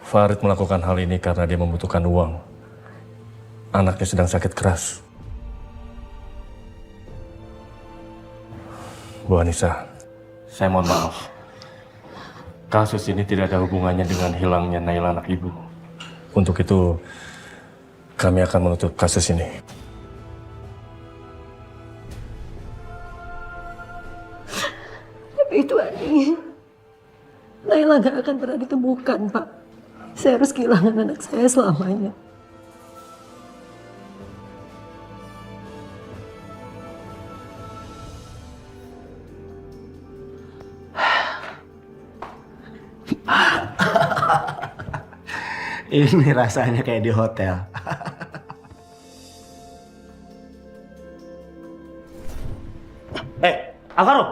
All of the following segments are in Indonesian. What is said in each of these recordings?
Farid melakukan hal ini karena dia membutuhkan uang. Anaknya sedang sakit keras. Bu Anissa, saya mohon maaf. Kasus ini tidak ada hubungannya dengan hilangnya Naila anak ibu. Untuk itu, kami akan menutup kasus ini. Tapi itu artinya Naila gak akan pernah ditemukan, Pak. Saya harus kehilangan anak saya selamanya. Ini rasanya kayak di hotel. Alvaro.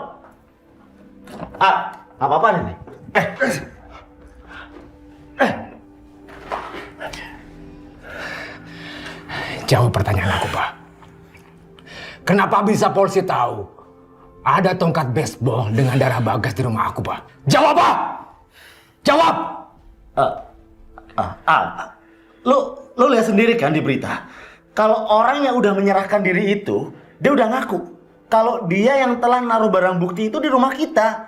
Apa-apaan ini? Jawab pertanyaan aku, Pak. Kenapa bisa polisi tahu ada tongkat baseball dengan darah Bagas di rumah aku, Pak? Jawab, Pak! Jawab! Lu lihat sendiri kan di berita. Kalau orang yang udah menyerahkan diri itu, dia udah ngaku kalau dia yang telah naruh barang bukti itu di rumah kita.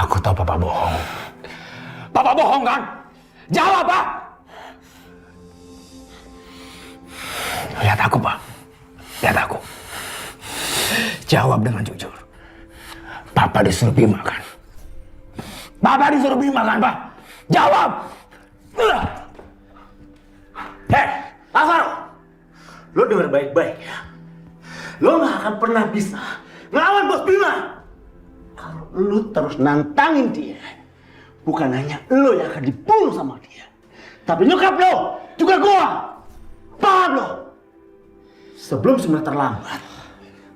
Aku tahu Papa bohong. Papa bohong kan? Jawab, Pak! Lihat aku, Pak. Lihat aku. Jawab dengan jujur. Papa disuruh Bima kan? Papa disuruh Bima kan, Pak? Jawab! Alvaro, lo denger baik-baik ya. Lo gak akan pernah bisa ngelawan Bos Bima kalau lo terus nantangin dia. Bukan hanya lo yang akan dibunuh sama dia, tapi nyokap lo, juga gua. Paham lo? Sebelum semuanya terlambat,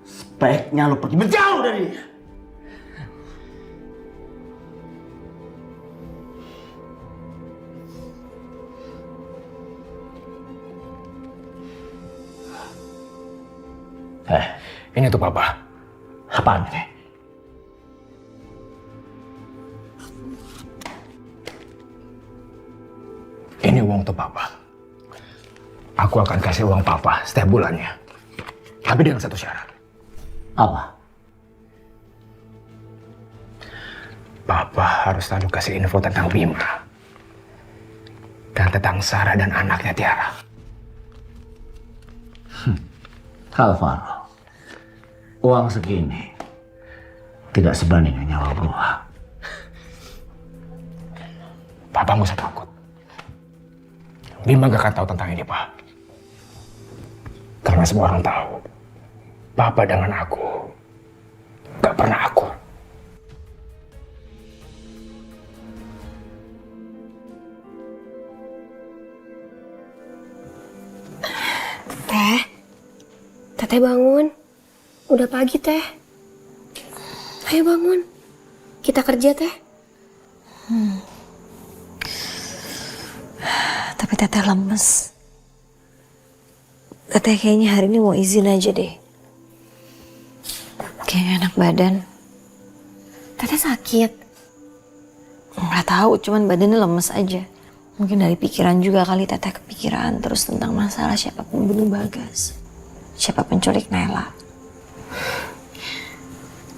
sebaiknya lo pergi menjauh dari dia. Ini tuh Papa. Apaan ini? Ini uang untuk Papa. Aku akan kasih uang Papa setiap bulannya. Tapi dengan satu syarat. Apa? Papa harus selalu kasih info tentang Bima. Dan tentang Sarah dan anaknya Tiara. Alvaro, uang segini tidak sebanding dengan nyawa gua. Papa nggak usah takut. Bima gak akan tahu tentang ini, Pak. Karena semua orang tahu. Papa dengan aku gak pernah akur. Teteh bangun. Udah pagi, Teh. Ayo bangun. Kita kerja, Teh. Tapi Teteh lemes. Teteh kayaknya hari ini mau izin aja deh. Kayaknya enak badan. Teteh sakit. Nggak tahu, cuman badannya lemes aja. Mungkin dari pikiran juga kali Teteh kepikiran terus tentang masalah siapa pembunuh Bagas. Siapa penculik Naila.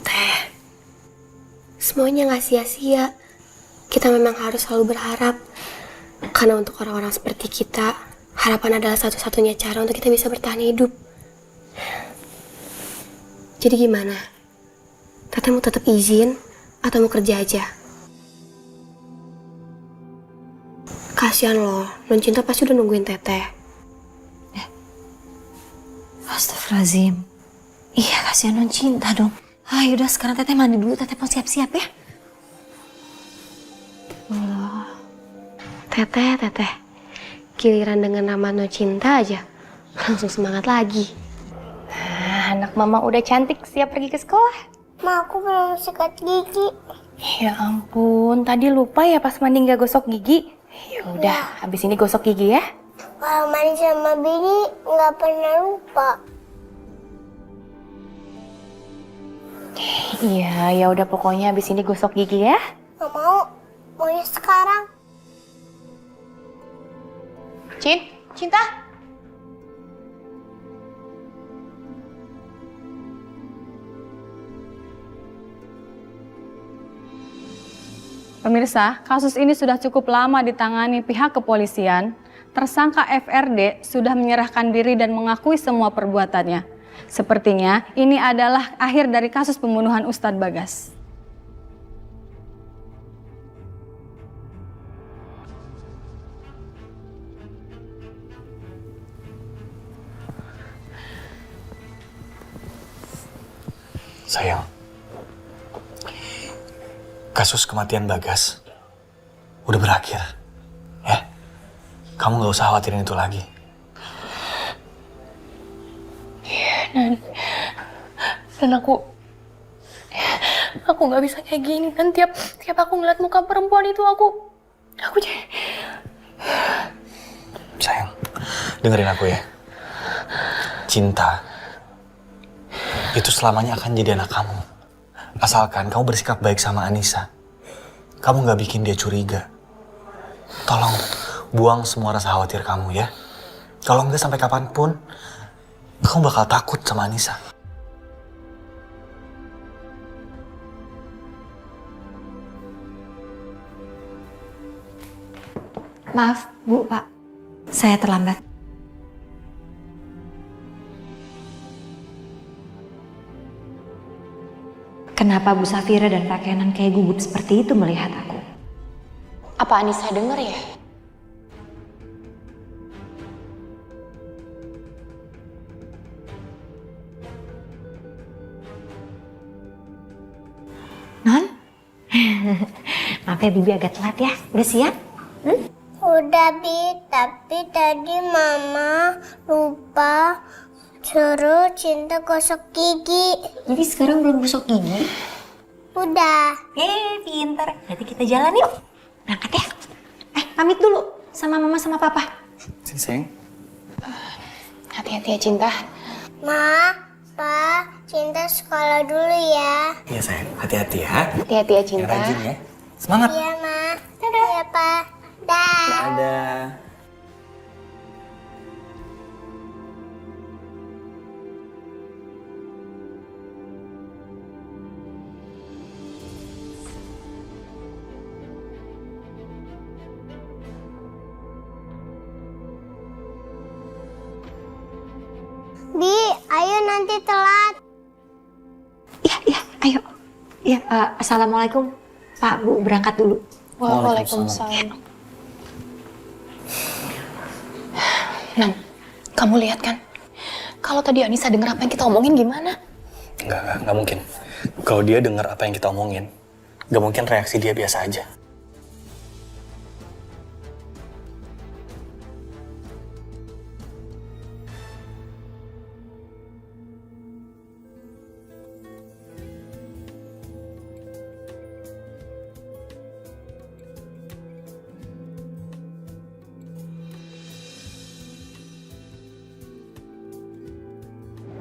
Teh, semuanya gak sia-sia. Kita memang harus selalu berharap. Karena untuk orang-orang seperti kita, harapan adalah satu-satunya cara untuk kita bisa bertahan hidup. Jadi gimana? Teteh mau tetap izin atau mau kerja aja? Kasian loh, Non Cinta pasti udah nungguin Teteh. Astagfirullahaladzim. Iya, kasihan Non Cinta dong. Yaudah sekarang Teteh mandi dulu, Teteh mau siap-siap ya. Allah. Teteh. Giliran dengan nama Non Cinta aja, langsung semangat lagi. Nah, anak mama udah cantik, siap pergi ke sekolah. Ma, aku belum sikat gigi. Ya ampun, tadi lupa ya pas mandi nggak gosok gigi. Ya udah, habis ini gosok gigi ya. Kalau mandi sama Bini nggak pernah lupa. Iya, ya udah pokoknya habis ini gosok gigi ya. Nggak mau, maunya sekarang. Cinta? Pemirsa, kasus ini sudah cukup lama ditangani pihak kepolisian. Tersangka FRD sudah menyerahkan diri dan mengakui semua perbuatannya. Sepertinya ini adalah akhir dari kasus pembunuhan Ustadz Bagas. Sayang, kasus kematian Bagas udah berakhir, ya. Kamu gak usah khawatirin itu lagi. Dan aku nggak bisa kayak gini. Dan tiap aku ngeliat muka perempuan itu aku jadi... Sayang, dengerin aku ya. Cinta itu selamanya akan jadi anak kamu. Asalkan kamu bersikap baik sama Anissa. Kamu gak bikin dia curiga. Tolong buang semua rasa khawatir kamu ya. Kalau enggak sampai kapanpun, kamu bakal takut sama Anissa. Maaf, Bu, Pak. Saya terlambat. Kenapa Bu Safira dan Pak Kenan kayak gugup seperti itu melihat aku? Apa Anissa denger ya? Non? Maaf ya, Bibi agak telat ya. Udah siap? Udah, Bi. Tapi tadi Mama lupa suruh Cinta gosok gigi. Jadi sekarang belum gosok gigi? Udah. Pintar. Nanti kita jalan yuk. Berangkat ya. Pamit dulu sama Mama sama Papa. Sini sayang. Hati-hati ya Cinta. Ma, Pa, Cinta sekolah dulu ya. Iya sayang, hati-hati ya. Hati-hati ya Cinta. Yang rajin ya. Semangat. Iya, Ma. Iya, Pa. Dah. Ada. Bi, ayo nanti telat. Iya, ayo. Iya, Assalamualaikum. Pak, Bu, berangkat dulu. Waalaikumsalam. Nan, kamu lihat kan? Kalau tadi Anissa dengar apa yang kita omongin gimana? Enggak mungkin. Kalau dia dengar apa yang kita omongin, nggak mungkin reaksi dia biasa aja.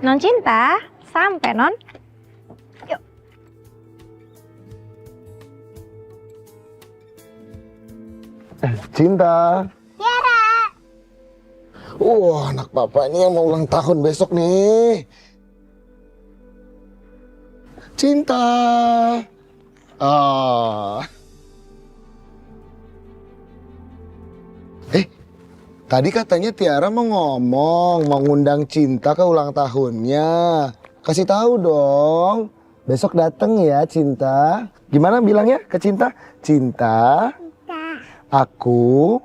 Non Cinta, sampai Non. Yuk. Cinta. Tiara. Anak papa ini yang mau ulang tahun besok nih. Cinta. Tadi katanya Tiara mau ngomong, mau ngundang Cinta ke ulang tahunnya. Kasih tahu dong. Besok dateng ya Cinta. Gimana bilangnya ke Cinta? Cinta. Aku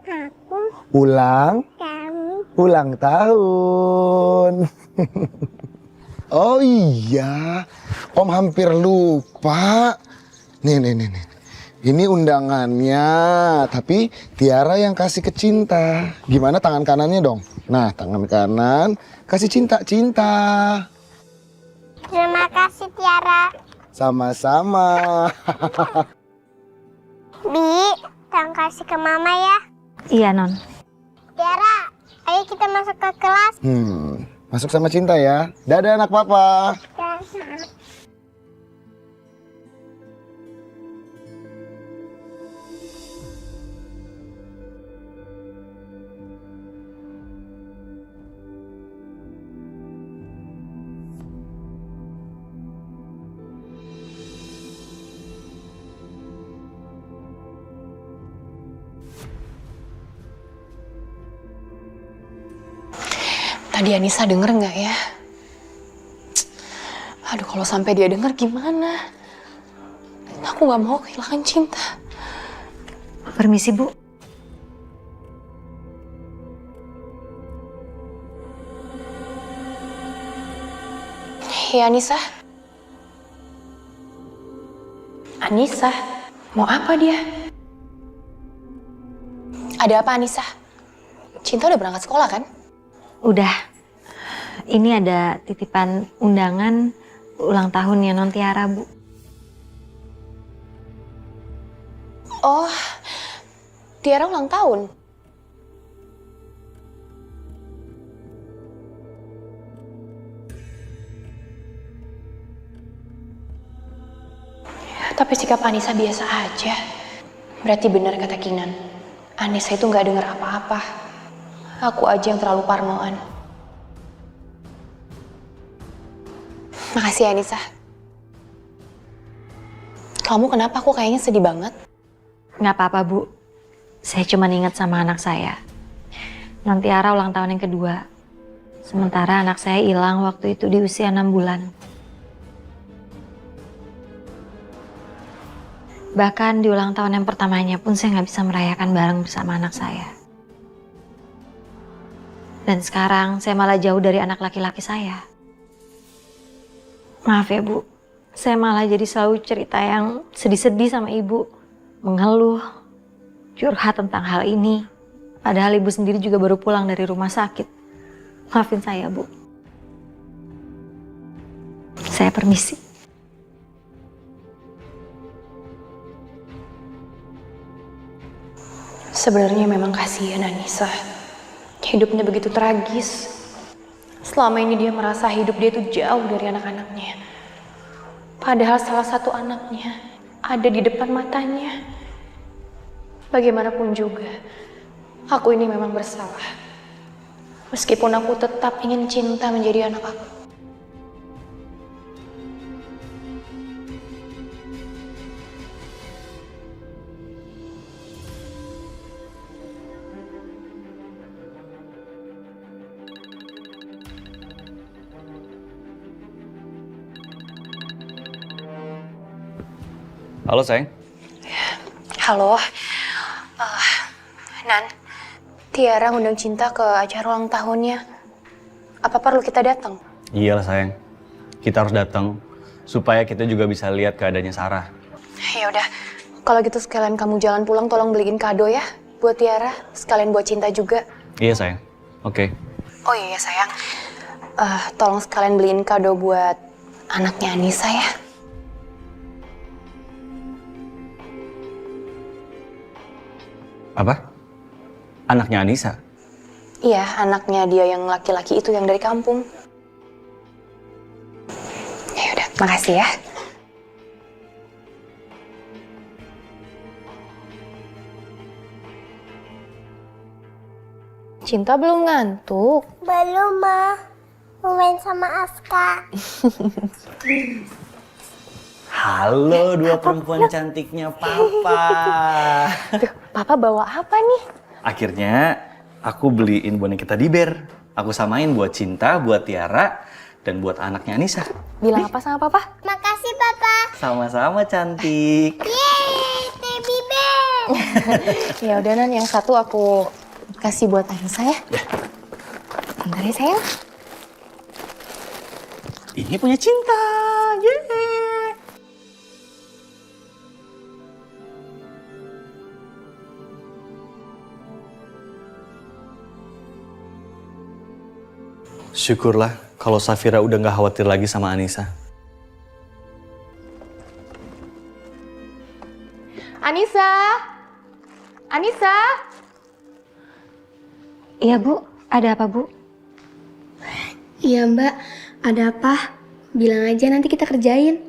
ulang tahun. Oh iya, Om hampir lupa. Nih. Ini undangannya, tapi Tiara yang kasih ke Cinta. Gimana tangan kanannya dong? Nah, tangan kanan kasih Cinta. Terima kasih, Tiara. Sama-sama. Bi, tolong kasih ke Mama ya. Iya, Non. Tiara, ayo kita masuk ke kelas. Masuk sama Cinta ya. Dadah anak papa. Tadi Anissa denger nggak ya? Aduh, kalau sampai dia denger gimana? Aku nggak mau kehilangan Cinta. Permisi, Bu. Ya, Anissa. Anissa, mau apa dia? Ada apa, Anissa? Cinta udah berangkat sekolah kan? Udah. Ini ada titipan undangan ulang tahunnya Non Tiara, Bu. Oh, Tiara ulang tahun. Tapi sikap Anissa biasa aja. Berarti benar kata Kinan. Anissa itu nggak dengar apa-apa. Aku aja yang terlalu parnoan. Makasih Anissa. Kamu kenapa? Aku kayaknya sedih banget. Nggak apa-apa, Bu. Saya cuma ingat sama anak saya. Non Tiara ulang tahun yang kedua. Sementara anak saya hilang waktu itu di usia 6 bulan. Bahkan di ulang tahun yang pertamanya pun saya nggak bisa merayakan bareng bersama anak saya. Dan sekarang saya malah jauh dari anak laki-laki saya. Maaf ya, Bu. Saya malah jadi selalu cerita yang sedih-sedih sama Ibu. Mengeluh, curhat tentang hal ini. Padahal Ibu sendiri juga baru pulang dari rumah sakit. Maafin saya, Bu. Saya permisi. Sebenarnya memang kasihan Anissa. Hidupnya begitu tragis. Selama ini dia merasa hidup dia itu jauh dari anak-anaknya. Padahal salah satu anaknya ada di depan matanya. Bagaimanapun juga, aku ini memang bersalah. Meskipun aku tetap ingin Cinta menjadi anak aku. Halo sayang. Halo, Nan. Tiara ngundang Cinta ke acara ulang tahunnya. Apa perlu kita datang? Iyalah sayang, kita harus datang supaya kita juga bisa lihat keadaannya Sarah. Ya udah, kalau gitu sekalian kamu jalan pulang tolong beliin kado ya buat Tiara, sekalian buat Cinta juga. Iya sayang, oke. Oh iya sayang, tolong sekalian beliin kado buat anaknya Anissa ya. Apa? Anaknya Anissa? Iya, anaknya dia yang laki-laki itu yang dari kampung. Ya udah, makasih ya. Cinta belum ngantuk? Belum, Ma. Mau main sama Aska. Halo dua perempuan cantiknya Papa. Tuh, Papa bawa apa nih? Akhirnya aku beliin boneka teddy bear. Aku samain buat Cinta, buat Tiara, dan buat anaknya Anissa. Bilang apa sama Papa? Makasih, Papa. Sama-sama cantik. Yeay, teddy bear. Ya udah Nan, yang satu aku kasih buat Anissa ya. Bentar ya sayang. Ini punya Cinta. Yeay. Syukurlah kalau Safira udah gak khawatir lagi sama Anissa. Anissa! Anissa! Iya, Bu. Ada apa, Bu? Iya Mbak, ada apa? Bilang aja nanti kita kerjain.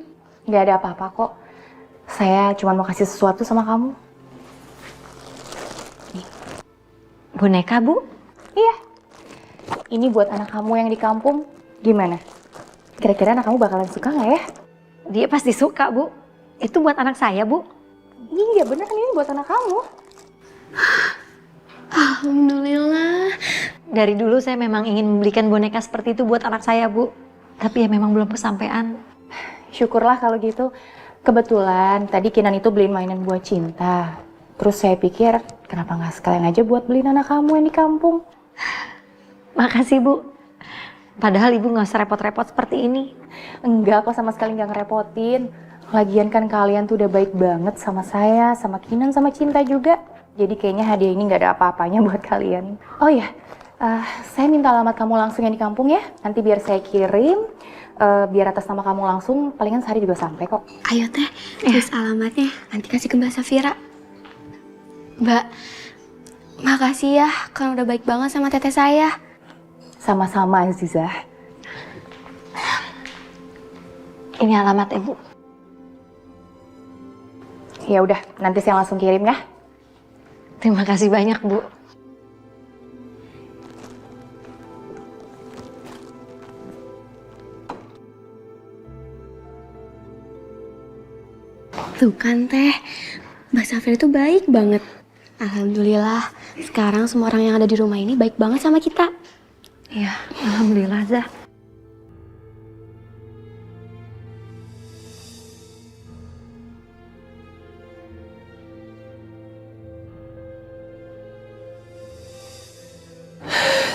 Gak ada apa-apa kok. Saya cuma mau kasih sesuatu sama kamu. Boneka, Bu? Iya. Ini buat anak kamu yang di kampung. Gimana? Kira-kira anak kamu bakalan suka nggak ya? Dia pasti suka, Bu. Itu buat anak saya, Bu. Iya bener, ini buat anak kamu. Alhamdulillah. Gak Dari dulu saya memang ingin membelikan boneka seperti itu buat anak saya, Bu. Tapi ya memang belum kesampaian. Syukurlah kalau gitu. Kebetulan tadi Kinan itu beliin mainan buat Cinta. Terus saya pikir, kenapa nggak sekalian aja buat beliin anak kamu yang di kampung? Makasih, Bu. Padahal Ibu nggak usah repot-repot seperti ini. Enggak kok, sama sekali nggak ngerepotin. Lagian kan kalian tuh udah baik banget sama saya, sama Kinan, sama Cinta juga. Jadi kayaknya hadiah ini nggak ada apa-apanya buat kalian. Oh ya, saya minta alamat kamu langsung yang di kampung ya. Nanti biar saya kirim, biar atas nama kamu langsung, palingan sehari juga sampai kok. Ayo teh, tulis alamatnya. Nanti kasih ke Mbak Safira. Mbak, makasih ya kan udah baik banget sama teteh saya. Sama-sama Azizah. Ini alamatnya, Bu. Ya udah, nanti saya langsung kirim ya. Terima kasih banyak, Bu. Tuh kan teh, Mbak Safira itu baik banget. Alhamdulillah, sekarang semua orang yang ada di rumah ini baik banget sama kita. Iya, alhamdulillah, Zah.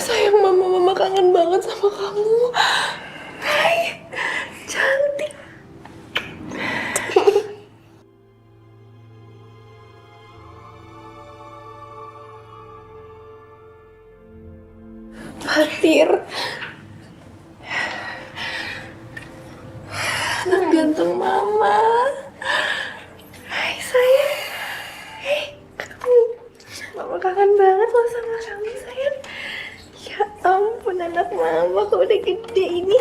Sayang mama kangen banget sama kamu. Hai, cantik. Fatir. Anak ganteng mama. Hai sayang. Hei, kamu. Mama kangen banget loh sama kamu sayang. Ya ampun anak mama kok udah gede ini.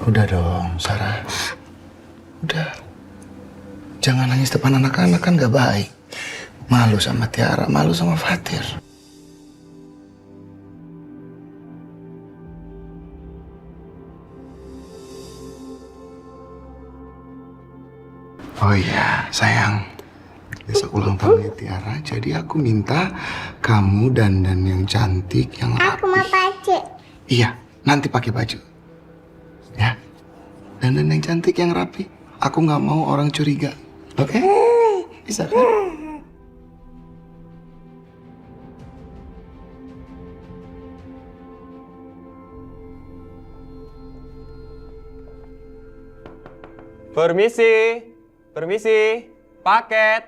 Udah dong, Sarah. Udah. Jangan nangis depan anak-anak, kan gak baik. Malu sama Tiara, malu sama Fatir. Oh iya, sayang. Besok ulang tahunnya Tiara, jadi aku minta kamu dandan yang cantik, yang rapi. Aku mau pakai. Iya, nanti pakai baju. Ya, dandan yang cantik, yang rapi. Aku nggak mau orang curiga. Oke? Bisa kan? Permisi, permisi, paket.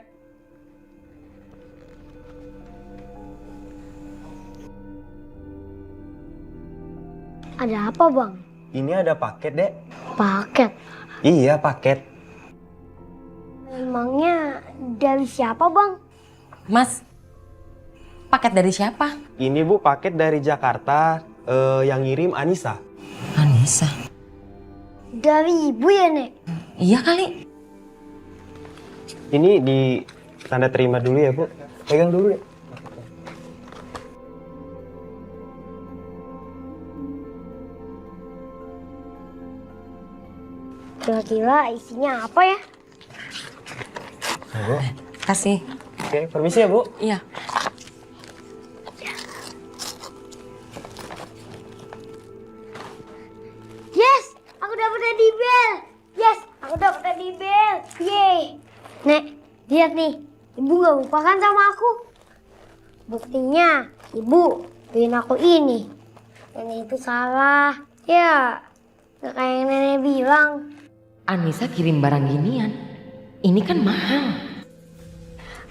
Ada apa, Bang? Ini ada paket, Dek. Paket. Iya, paket. Emangnya dari siapa, Bang? Mas, paket dari siapa? Ini Bu, paket dari Jakarta yang ngirim Anissa. Anissa? Dari ibu ya, Nek? Iya kali. Ini di tanda terima dulu ya, Bu. Pegang dulu ya. Kira-kira isinya apa ya? Nah, Bu. Kasih. Oke, permisi ya, Bu. Iya. Yes! Aku dapat teddy bear! Yes! Aku dapat teddy bear! Yeay! Nek, lihat nih. Ibu gak lupa kan sama aku? Buktinya, ibu beliin aku ini. Nenek itu salah. Ya, gak kayak yang nenek bilang. Anissa kirim barang ginian. Ini kan mahal.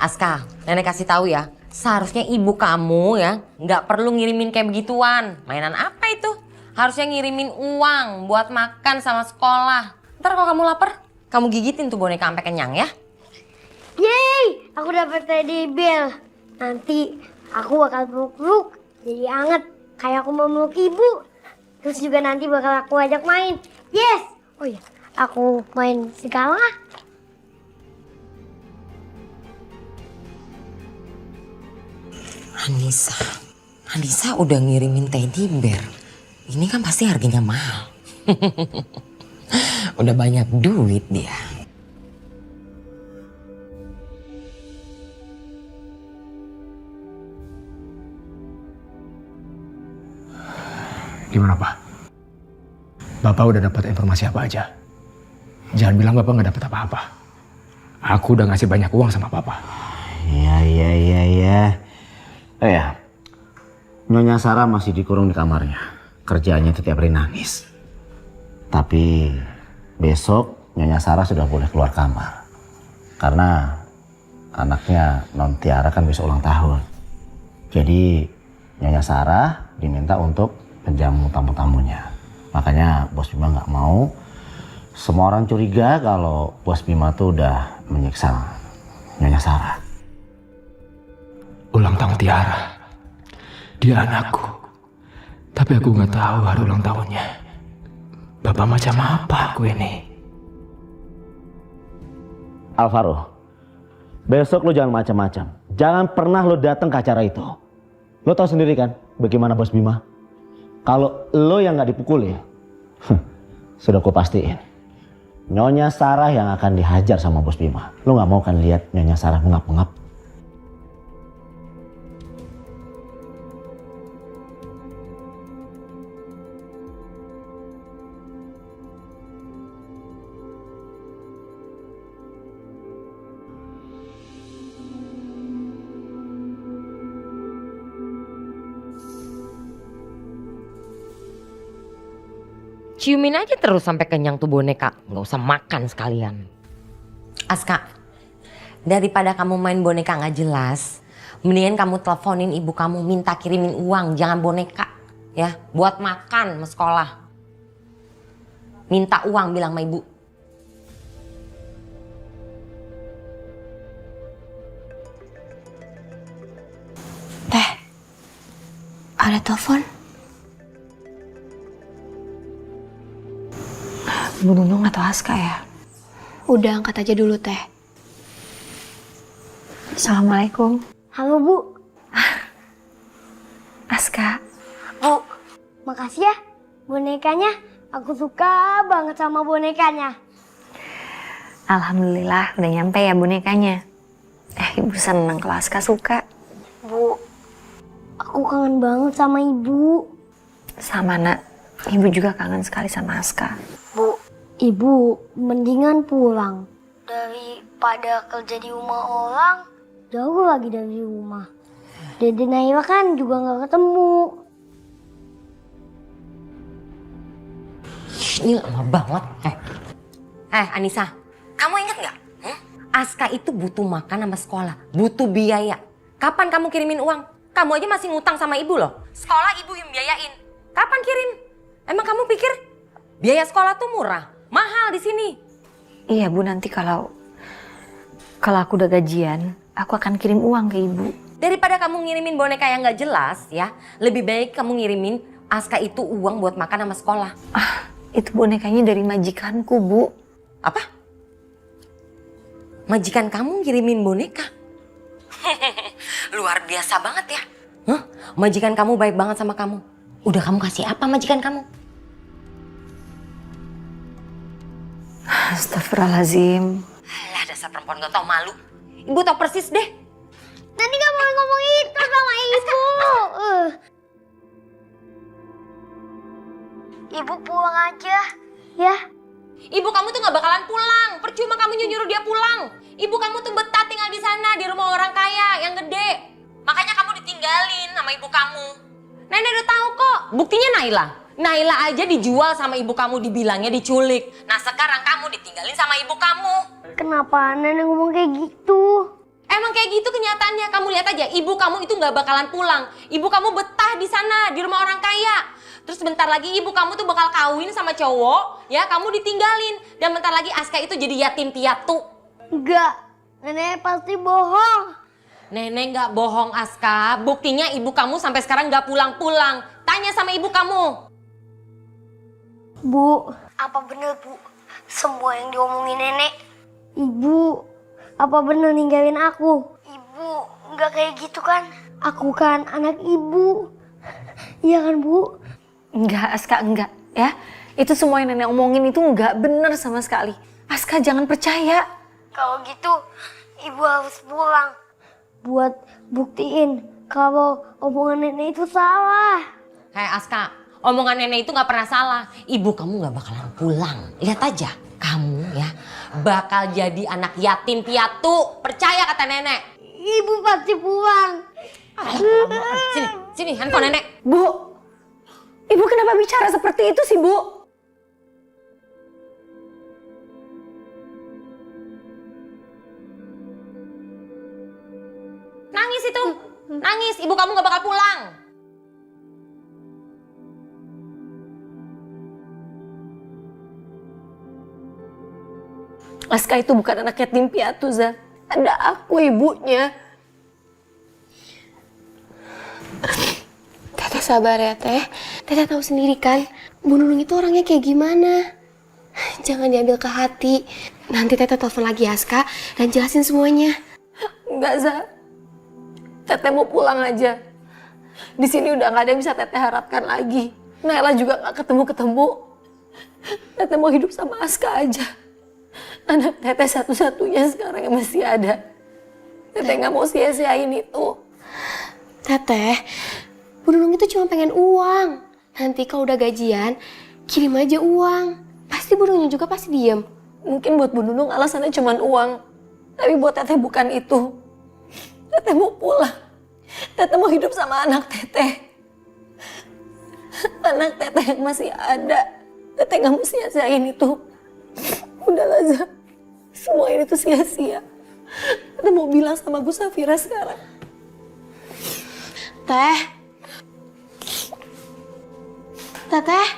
Aska, nenek kasih tahu ya. Seharusnya ibu kamu ya nggak perlu ngirimin kayak begituan. Mainan apa itu? Harusnya ngirimin uang buat makan sama sekolah. Ntar kalau kamu lapar, kamu gigitin tuh boneka sampai kenyang ya. Yeay! Aku dapat teddy bear. Nanti aku bakal peluk-peluk. Jadi anget. Kayak aku memeluk ibu. Terus juga nanti bakal aku ajak main. Yes! Oh iya, aku main segala. Anissa udah ngirimin teddy bear. Ini kan pasti harganya mahal. Udah banyak duit dia. Gimana Pak? Bapak udah dapat informasi apa aja? Jangan bilang Bapak nggak dapat apa-apa. Aku udah ngasih banyak uang sama Bapak. Iya. Oh ya, Nyonya Sarah masih dikurung di kamarnya. Kerjaannya itu tiap hari nangis. Tapi besok Nyonya Sarah sudah boleh keluar kamar. Karena anaknya Non Tiara kan besok ulang tahun. Jadi Nyonya Sarah diminta untuk menjamu tamu-tamunya. Makanya Bos Bima nggak mau semua orang curiga kalau Bos Bima tuh udah menyiksa Nyonya Sarah. Ulang tahun Tiara. Dia anakku. Tapi aku nggak tahu hari ulang tahunnya. Bapak macam apa aku ini? Alvaro, besok lo jangan macam-macam. Jangan pernah lo datang ke acara itu. Lo tahu sendiri kan bagaimana Bos Bima? Kalau lo yang nggak dipukuli, sudah ku pastiin. Nyonya Sarah yang akan dihajar sama Bos Bima. Lo nggak mau kan lihat Nyonya Sarah mengap-ngap? Ciumin aja terus sampai kenyang tuh boneka. Nggak usah makan sekalian. Aska, daripada kamu main boneka nggak jelas, mendingan kamu teleponin ibu kamu minta kirimin uang, jangan boneka. Ya, buat makan sama sekolah. Minta uang bilang sama ibu. Teh, ada telepon? Bu Nunung atau Aska ya? Udah angkat aja dulu Teh. Assalamualaikum. Halo Bu. Aska. Bu, makasih ya bonekanya. Aku suka banget sama bonekanya. Alhamdulillah udah nyampe ya bonekanya. Ibu seneng kalau Aska suka. Bu, aku kangen banget sama Ibu. Sama nak, Ibu juga kangen sekali sama Aska. Bu, Ibu mendingan pulang. Daripada kerja di rumah orang, jauh lagi dari rumah. Dede Naila kan juga gak ketemu. Ini lama banget. Anissa, kamu ingat nggak? Aska itu butuh makan sama sekolah, butuh biaya. Kapan kamu kirimin uang? Kamu aja masih ngutang sama ibu loh. Sekolah ibu yang biayain. Kapan kirim? Emang kamu pikir biaya sekolah tuh murah? Mahal di sini. Iya Bu, nanti kalau aku udah gajian, aku akan kirim uang ke Ibu. Daripada kamu ngirimin boneka yang nggak jelas ya, lebih baik kamu ngirimin Aska itu uang buat makan sama sekolah. Itu bonekanya dari majikanku, Bu. Apa? Majikan kamu ngirimin boneka? Luar biasa banget ya. Majikan kamu baik banget sama kamu. Udah kamu kasih apa majikan kamu? Astagfirullahaladzim. Alah, dasar perempuan gak tau malu. Ibu tau persis deh. Nanti gak boleh ngomong itu sama Ibu. Ibu pulang aja, ya. Ibu kamu tuh gak bakalan pulang. Percuma kamu nyuruh dia pulang. Ibu kamu tuh betah tinggal di sana, di rumah orang kaya yang gede. Makanya kamu ditinggalin sama ibu kamu. Nenek udah tahu kok. Buktinya Naila aja dijual sama ibu kamu, dibilangnya diculik. Nah sekarang kamu ditinggalin sama ibu kamu. Kenapa nenek ngomong kayak gitu? Emang kayak gitu kenyataannya. Kamu lihat aja, ibu kamu itu gak bakalan pulang. Ibu kamu betah di sana, di rumah orang kaya. Terus bentar lagi ibu kamu tuh bakal kawin sama cowok, ya kamu ditinggalin. Dan bentar lagi Aska itu jadi yatim piatu. Enggak, nenek pasti bohong. Nenek gak bohong Aska, buktinya ibu kamu sampai sekarang gak pulang-pulang. Tanya sama ibu kamu. Bu, apa bener Bu semua yang diomongin nenek? Ibu, apa bener ninggalin aku? Ibu, nggak kayak gitu kan? Aku kan anak ibu. Iya kan Bu? Enggak, Aska, enggak ya. Itu semua yang nenek omongin itu enggak bener sama sekali. Aska jangan percaya. Kalau gitu, ibu harus pulang. Buat buktiin kalau omongan nenek itu salah. Hei Aska, Omongan nenek itu gak pernah salah. Ibu kamu gak bakalan pulang. Lihat aja, kamu ya bakal jadi anak yatim piatu. Percaya kata nenek. Ibu pasti pulang. Sini handphone nenek. Bu, ibu kenapa bicara seperti itu sih, Bu? Nangis itu, nangis. Ibu kamu gak bakal pulang. Aska itu bukan anak yatim piatu, Za. Ada aku ibunya. Teteh sabar ya, Teh. Teteh tahu sendiri kan, Bu Nunung itu orangnya kayak gimana. Jangan diambil ke hati. Nanti Teteh telepon lagi Aska dan jelasin semuanya. Enggak, Za. Teteh mau pulang aja. Di sini udah nggak ada yang bisa Teteh harapkan lagi. Naila juga nggak ketemu-ketemu. Teteh mau hidup sama Aska aja. Anak Teteh satu-satunya sekarang yang masih ada. Teteh nggak mau sia-siain itu. Teteh, Bu Nunung itu cuma pengen uang. Nanti kalau udah gajian, kirim aja uang. Pasti Bu Nunung juga pasti diem. Mungkin buat Bu Nunung alasannya cuma uang. Tapi buat Teteh bukan itu. Teteh mau pulang. Teteh mau hidup sama anak Teteh. Anak Teteh yang masih ada. Teteh nggak mau sia-siain itu. Udahlah, Za. Semua ini tuh sia-sia. Teteh mau bilang sama Bu Safira sekarang. Teh. Teteh.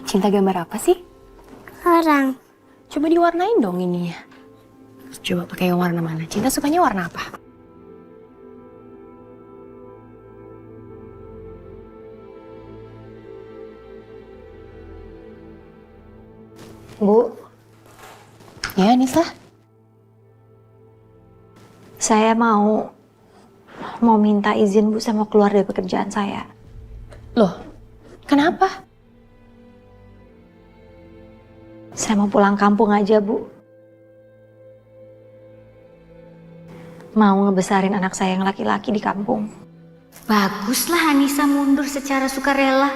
Cinta gambar apa sih? Orang. Coba diwarnain dong ininya. Coba pakai yang warna mana? Cinta sukanya warna apa? Bu, Ya, Nisa. saya mau minta izin Bu, saya mau keluar dari pekerjaan saya. Loh, kenapa? Saya mau pulang kampung aja, Bu. Mau ngebesarin anak saya yang laki-laki di kampung. Baguslah Anissa mundur secara sukarela.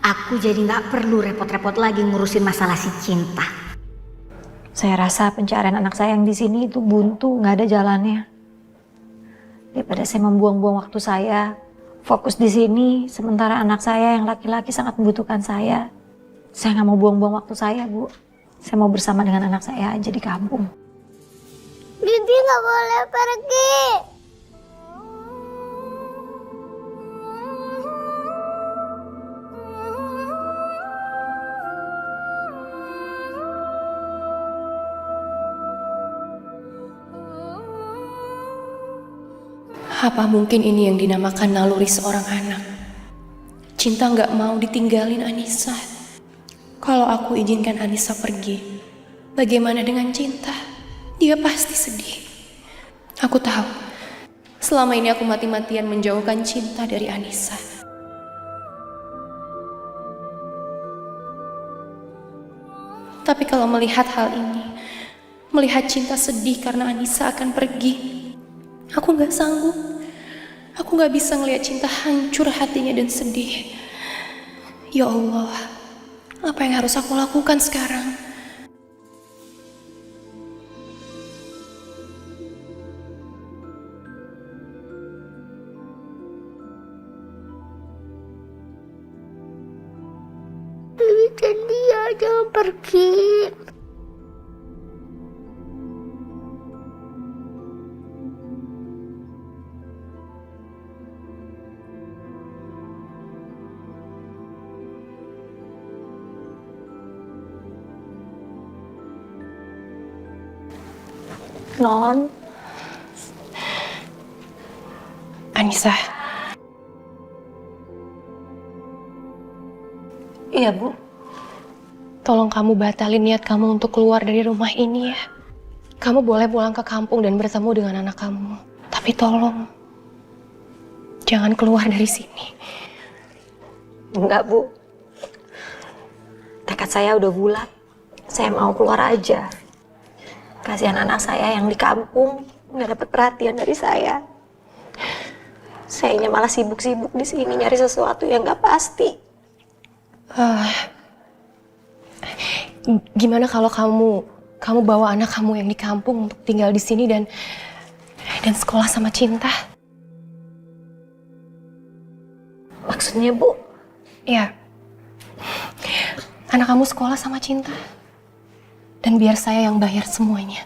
Aku jadi nggak perlu repot-repot lagi ngurusin masalah si Cinta. Saya rasa pencarian anak saya yang di sini itu buntu, nggak ada jalannya. Daripada saya membuang-buang waktu saya, fokus di sini, sementara anak saya yang laki-laki sangat membutuhkan saya. Saya nggak mau buang-buang waktu saya, Bu. Saya mau bersama dengan anak saya aja di kampung. Bibi nggak boleh pergi. Apa mungkin ini yang dinamakan naluri seorang anak? Cinta nggak mau ditinggalin Anissa. Kalau aku izinkan Anissa pergi, bagaimana dengan Cinta? Dia pasti sedih. Aku tahu, selama ini aku mati-matian menjauhkan Cinta dari Anissa. Tapi kalau melihat hal ini, melihat Cinta sedih karena Anissa akan pergi, aku nggak sanggup. Aku nggak bisa ngelihat Cinta hancur hatinya dan sedih. Ya Allah, apa yang harus aku lakukan sekarang? Bibi janji ya, jangan pergi. Non. Anissa. Iya, Bu. Tolong kamu batalin niat kamu untuk keluar dari rumah ini ya. Kamu boleh pulang ke kampung dan bertemu dengan anak kamu. Tapi tolong, jangan keluar dari sini. Enggak, Bu. Tekad saya udah bulat. Saya mau keluar aja. Kasihan anak saya yang di kampung nggak dapat perhatian dari saya. Sayanya malah sibuk-sibuk di sini nyari sesuatu yang nggak pasti. Gimana kalau kamu bawa anak kamu yang di kampung untuk tinggal di sini dan sekolah sama Cinta? Maksudnya, Bu? Ya, anak kamu sekolah sama Cinta. Dan biar saya yang bayar semuanya.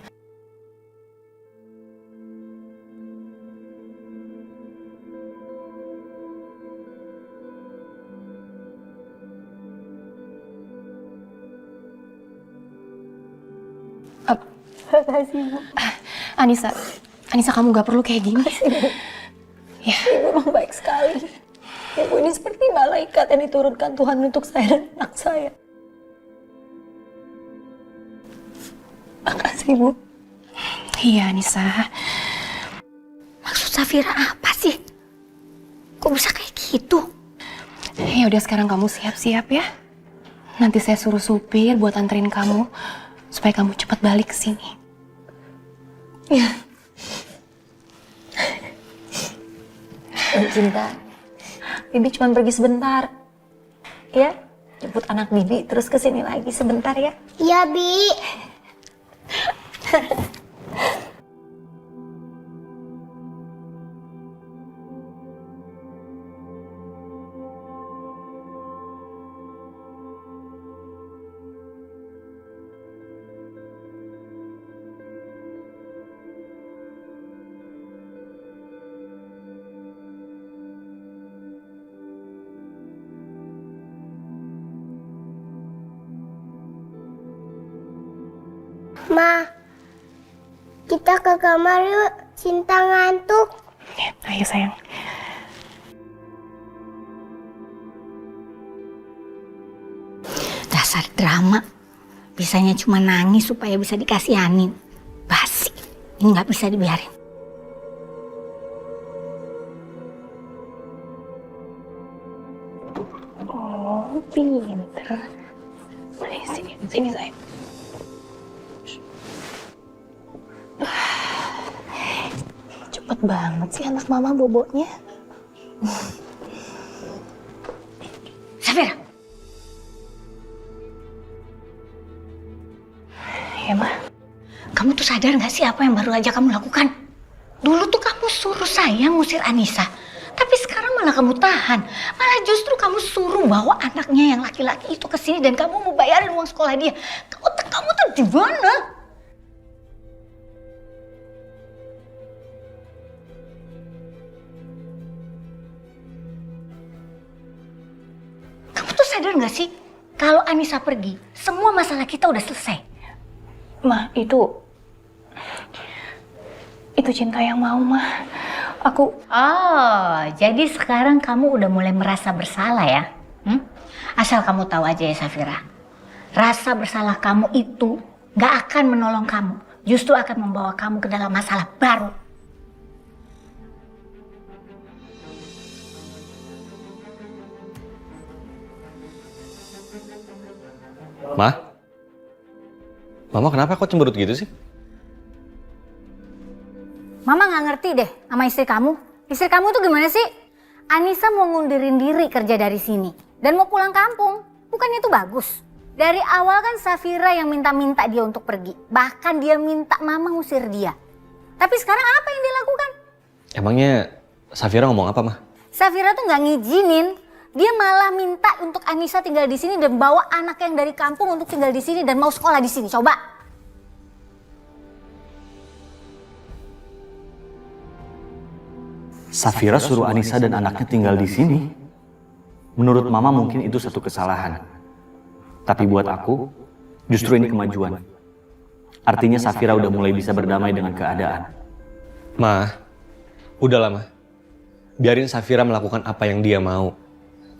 Makasih, Bu. Anissa kamu gak perlu kayak gini. Ya. Ibu memang baik sekali. Ibu ini seperti malaikat yang diturunkan Tuhan untuk saya dan anak saya. Makasih, Bu. Iya, Anissa. Maksud Safira apa sih? Kok bisa kayak gitu? Ya udah sekarang kamu siap-siap ya. Nanti saya suruh supir buat anterin kamu supaya kamu cepat balik ke sini. Ya. Cinta, Bibi cuma pergi sebentar. Ya, jemput anak Bibi terus ke sini lagi sebentar ya. Iya, Bi. Ma, kita ke kamar yuk. Cinta ngantuk. Ya, ayo sayang. Dasar drama. Bisanya cuma nangis supaya bisa dikasihanin. Basi. Ini nggak bisa dibiarin. Oh, pinter. Sini sayang. Cepet banget sih anak mama boboknya. Safira. Ya, Ma. Kamu tuh sadar nggak sih apa yang baru aja kamu lakukan? Dulu tuh kamu suruh saya ngusir Anissa. Tapi sekarang malah kamu tahan. Malah justru kamu suruh bawa anaknya yang laki-laki itu ke sini dan kamu mau bayarin uang sekolah dia. Otak kamu tuh di mana? Kamu tuh sadar nggak sih? Kalau Anissa pergi, semua masalah kita udah selesai. Ma, itu Cinta yang mau, Ma. Aku... Oh, jadi sekarang kamu udah mulai merasa bersalah ya? Asal kamu tahu aja ya, Safira. Rasa bersalah kamu itu gak akan menolong kamu. Justru akan membawa kamu ke dalam masalah baru. Ma? Mama kenapa kok cemberut gitu sih? Mama gak ngerti deh sama istri kamu. Istri kamu tuh gimana sih? Anissa mau ngundurin diri kerja dari sini. Dan mau pulang kampung. Bukannya itu bagus? Dari awal kan Safira yang minta-minta dia untuk pergi. Bahkan dia minta Mama ngusir dia. Tapi sekarang apa yang dia lakukan? Emangnya Safira ngomong apa, Ma? Safira tuh gak ngizinin. Dia malah minta untuk Anissa tinggal di sini dan bawa anak yang dari kampung untuk tinggal di sini dan mau sekolah di sini. Coba. Safira suruh Anissa dan anaknya tinggal di sini. Menurut Mama mungkin itu satu kesalahan. Tapi buat aku, justru ini kemajuan. Artinya Safira udah mulai bisa berdamai dengan keadaan. Ma, udahlah Ma. Biarin Safira melakukan apa yang dia mau.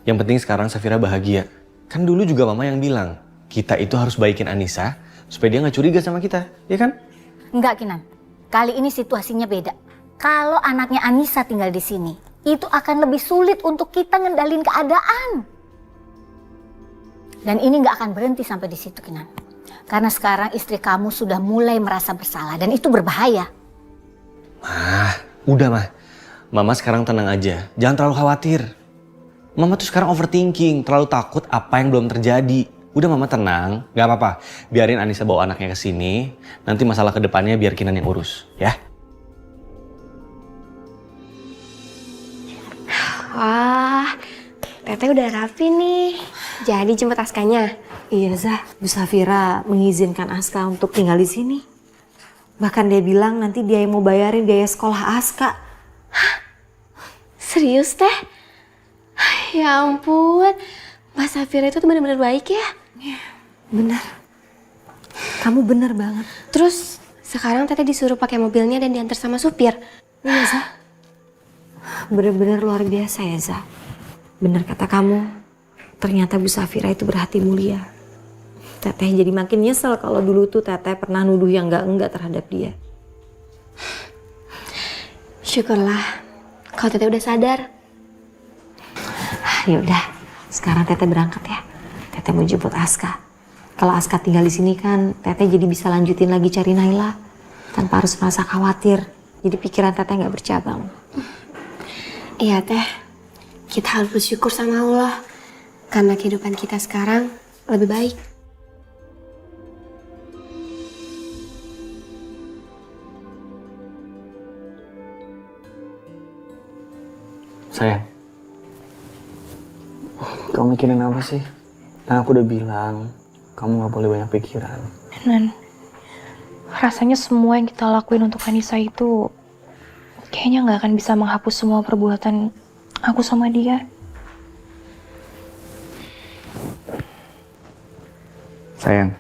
Yang penting sekarang Safira bahagia. Kan dulu juga Mama yang bilang, kita itu harus baikin Anissa supaya dia gak curiga sama kita, ya kan? Enggak, Kinan. Kali ini situasinya beda. Kalau anaknya Anissa tinggal di sini, itu akan lebih sulit untuk kita ngendalin keadaan. Dan ini nggak akan berhenti sampai di situ, Kinan. Karena sekarang istri kamu sudah mulai merasa bersalah dan itu berbahaya. Mah, udah Mah. Mama sekarang tenang aja, jangan terlalu khawatir. Mama tuh sekarang overthinking, terlalu takut apa yang belum terjadi. Udah Mama tenang, gak apa-apa. Biarin Anissa bawa anaknya ke sini, nanti masalah kedepannya biar Kinan yang urus, ya. Wah, Teteh udah rapi nih. Jadi jemput Askanya. Iya Zah, Bu Safira mengizinkan Aska untuk tinggal di sini. Bahkan dia bilang nanti dia yang mau bayarin biaya sekolah Aska. Serius Teh? Ya ampun, Mbak Safira itu tuh bener-bener baik ya. Iya, bener. Kamu bener banget. Terus sekarang Teteh disuruh pakai mobilnya dan diantar sama supir. Iya Zah. Bener-bener luar biasa ya Zah. Bener kata kamu, ternyata Bu Safira itu berhati mulia. Teteh jadi makin nyesel kalau dulu tuh Teteh pernah nuduh yang enggak terhadap dia. Syukurlah, kalau Teteh udah sadar. Ya udah, sekarang Teteh berangkat ya. Teteh mau jemput Aska. Kalau Aska tinggal di sini kan, Teteh jadi bisa lanjutin lagi cari Naila tanpa harus merasa khawatir. Jadi pikiran Teteh nggak bercabang. Iya Teh, kita harus bersyukur sama Allah karena kehidupan kita sekarang lebih baik. Sayang, kamu mikirin apa sih? Kan aku udah bilang, kamu gak boleh banyak pikiran. Nan, rasanya semua yang kita lakuin untuk Anissa itu kayaknya nggak akan bisa menghapus semua perbuatan aku sama dia. Sayang,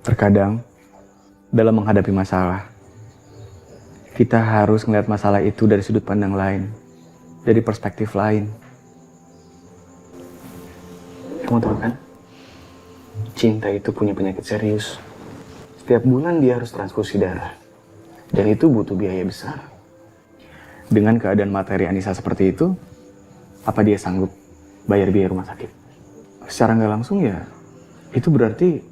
terkadang dalam menghadapi masalah, kita harus melihat masalah itu dari sudut pandang lain, dari perspektif lain. Kamu tahu kan? Cinta itu punya penyakit serius. Setiap bulan dia harus transfusi darah. Dan itu butuh biaya besar. Dengan keadaan materi Anissa seperti itu, apa dia sanggup bayar biaya rumah sakit? Secara nggak langsung ya, itu berarti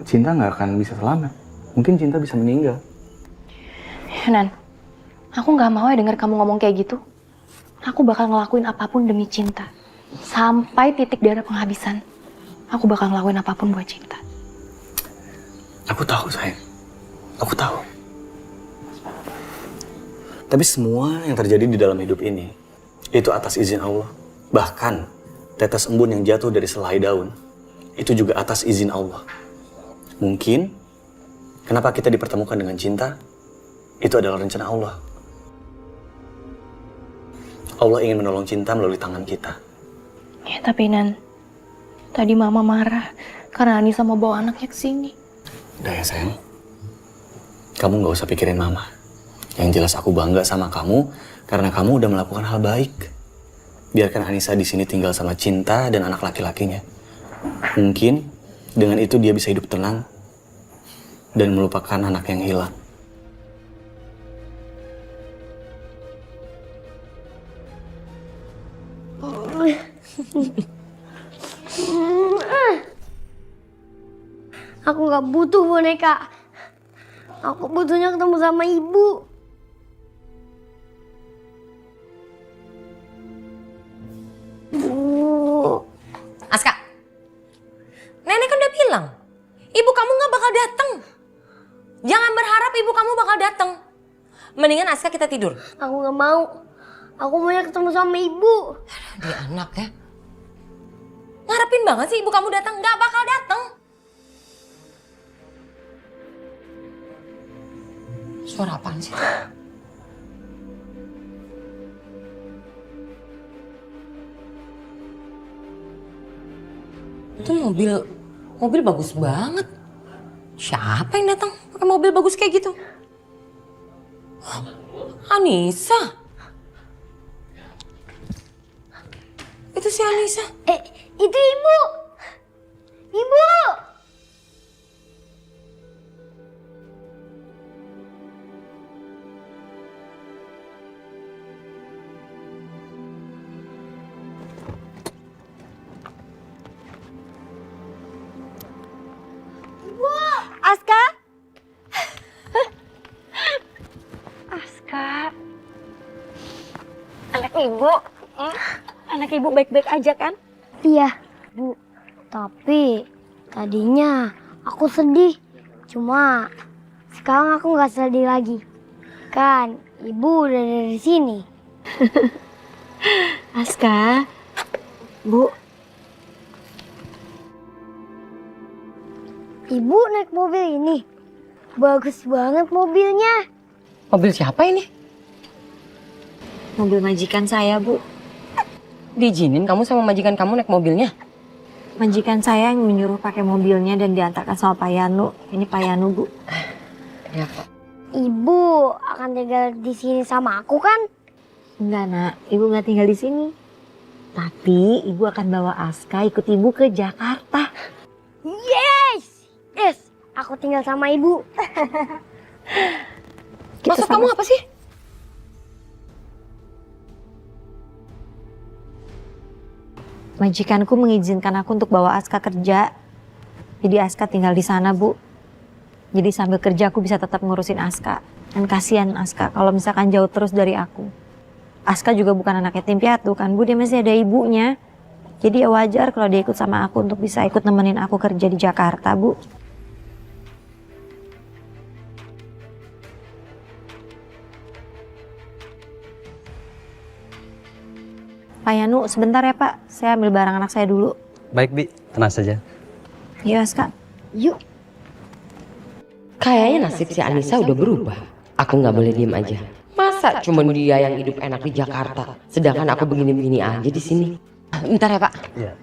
Cinta nggak akan bisa selamat. Mungkin Cinta bisa meninggal. Nan, aku nggak mau ya dengar kamu ngomong kayak gitu. Aku bakal ngelakuin apapun demi Cinta. Sampai titik darah penghabisan. Aku bakal ngelakuin apapun buat Cinta. Aku tahu, sayang. Aku tahu. Tapi semua yang terjadi di dalam hidup ini, itu atas izin Allah. Bahkan, tetes embun yang jatuh dari selai daun, itu juga atas izin Allah. Mungkin, kenapa kita dipertemukan dengan Cinta, itu adalah rencana Allah. Allah ingin menolong Cinta melalui tangan kita. Ya tapi Nan, tadi Mama marah karena Anissa mau bawa anaknya ke sini. Udah ya sayang, kamu gak usah pikirin Mama. Yang jelas aku bangga sama kamu karena kamu udah melakukan hal baik. Biarkan Anissa di sini tinggal sama Cinta dan anak laki-lakinya. Mungkin dengan itu dia bisa hidup tenang dan melupakan anak yang hilang. Aku nggak butuh boneka. Aku butuhnya ketemu sama ibu. Aska, nenek kan udah bilang, ibu kamu gak bakal datang. Jangan berharap ibu kamu bakal datang. Mendingan Aska kita tidur. Aku nggak mau. Aku maunya ketemu sama ibu. Dia anak ya. Ngarepin banget sih ibu kamu datang, gak bakal datang. Suara apaan sih? Itu mobil bagus banget. Siapa yang datang pakai mobil bagus kayak gitu? Anissa. Itu si Anissa. Itu ibu. Ibu. Aska? Aska, Ibu, anak ibu baik-baik aja kan? Iya, Bu. Tapi tadinya aku sedih. Cuma sekarang aku nggak sedih lagi. Kan ibu udah dari sini. Aska, Bu. Ibu naik mobil ini. Bagus banget mobilnya. Mobil siapa ini? Mobil majikan saya, Bu. Diizinin kamu sama majikan kamu naik mobilnya? Majikan saya yang menyuruh pakai mobilnya dan diantarkan sama Pak Yanu. Ini Pak Yanu, Bu. Ya, Pak. Ibu akan tinggal di sini sama aku kan? Enggak, Nak. Ibu nggak tinggal di sini. Tapi ibu akan bawa Aska ikut ibu ke Jakarta. Yes! Yes! Aku tinggal sama ibu. Maksud kamu apa sih? Majikanku mengizinkan aku untuk bawa Aska kerja. Jadi Aska tinggal di sana, Bu. Jadi sambil kerja aku bisa tetap ngurusin Aska. Dan kasihan Aska kalau misalkan jauh terus dari aku. Aska juga bukan anak yatim piatu kan, Bu. Dia masih ada ibunya. Jadi ya wajar kalau dia ikut sama aku untuk bisa ikut nemenin aku kerja di Jakarta, Bu. Pak Yanu, sebentar ya Pak. Saya ambil barang anak saya dulu. Baik, Bi. Tenang saja. Iya, Aska. Yuk. Kayaknya nasib si Anissa udah berubah. Aku nggak boleh diem aja. Masa cuma dia yang hidup enak di Jakarta, sedangkan aku begini-begini aja di sini. Bentar ya Pak. Iya.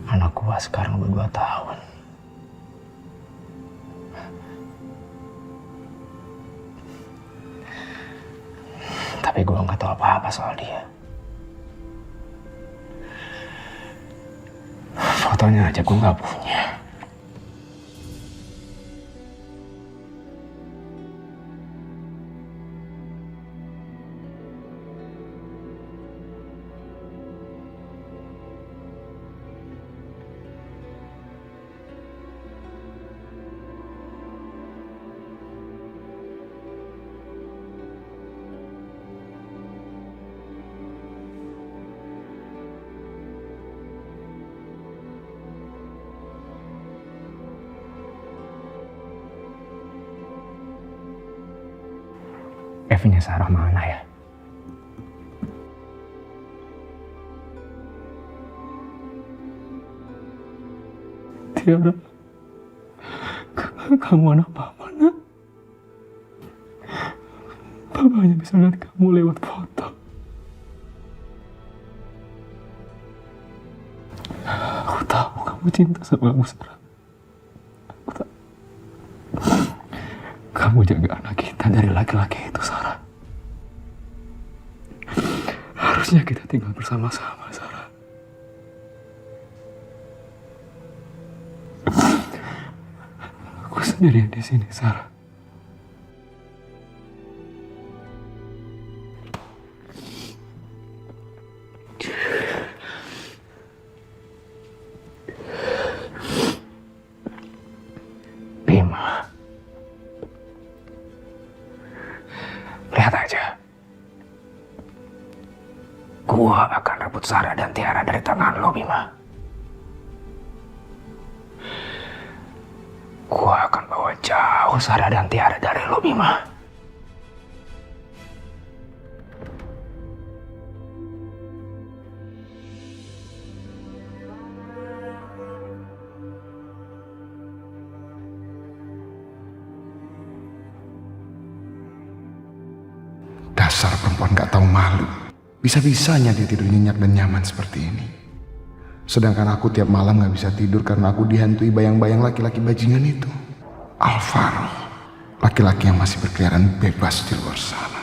Anak gua sekarang udah 2 tahun. Tapi gua nggak tahu apa-apa soal dia. Fotonya aja gua nggak punya. Evinya Sarah mana ya? Tiara, kamu anak papa, nak. Papa hanya bisa lihat kamu lewat foto. Aku tahu kamu cinta sama aku, Sarah. Aku tahu. Kamu jaga anak kita dari laki-laki itu, Sarah. Harusnya kita tinggal bersama-sama, Sarah. Aku sendirian di sini, Sarah. Bima. Lihat aja. Gua akan rebut Sarah dan Tiara dari tangan lo, Bima. Gua akan bawa jauh Sarah dan Tiara dari lo, Bima. Dasar perempuan gak tahu malu. Bisa-bisanya dia tidur nyenyak dan nyaman seperti ini. Sedangkan aku tiap malam gak bisa tidur karena aku dihantui bayang-bayang laki-laki bajingan itu. Alvaro, laki-laki yang masih berkeliaran bebas di luar sana.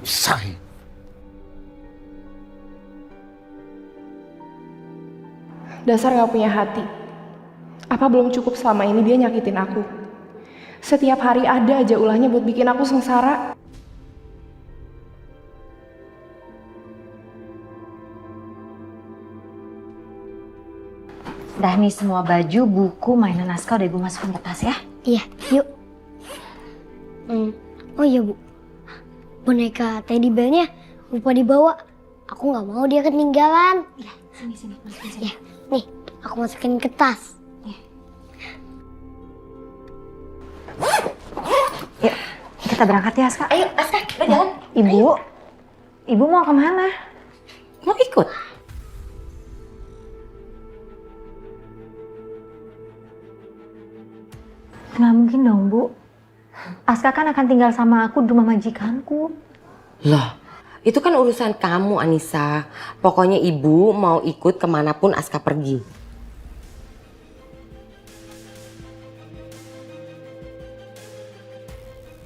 Say. Dasar gak punya hati. Apa belum cukup selama ini dia nyakitin aku? Setiap hari ada aja ulahnya buat bikin aku sengsara. Dah nih semua baju, buku, mainan naskah udah ibu masukin ke tas ya. Iya, yuk. Oh iya Bu, boneka teddy bearnya lupa dibawa. Aku nggak mau dia ketinggalan. Iya, sini masukin sini. Ya, nih aku masukin ke tas. Yuk, kita berangkat ya Aska. Ayo Aska, kita jalan. Ibu mau kemana? Mau ikut? Nggak mungkin dong Bu. Aska kan akan tinggal sama aku di rumah majikanku. Loh, itu kan urusan kamu Anissa. Pokoknya ibu mau ikut kemanapun Aska pergi.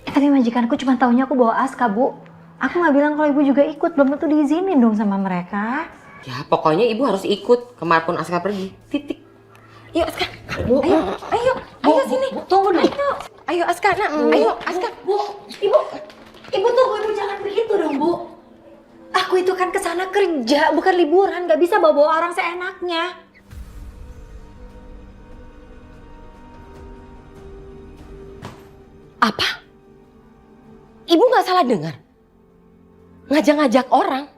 Tapi majikanku cuma taunya aku bawa Aska Bu. Aku nggak bilang kalau ibu juga ikut, belum tentu diizinin dong sama mereka. Ya pokoknya ibu harus ikut kemanapun Aska pergi. Titik. Yuk Aska. Bu, Ayo sini. Tunggu dulu. Ayo Aska, ayo Aska. Ibu tunggu, ibu jangan begitu dong Bu. Aku itu kan kesana kerja, bukan liburan, nggak bisa bawa orang seenaknya. Apa? Ibu nggak salah dengar? Ngajak-ngajak orang.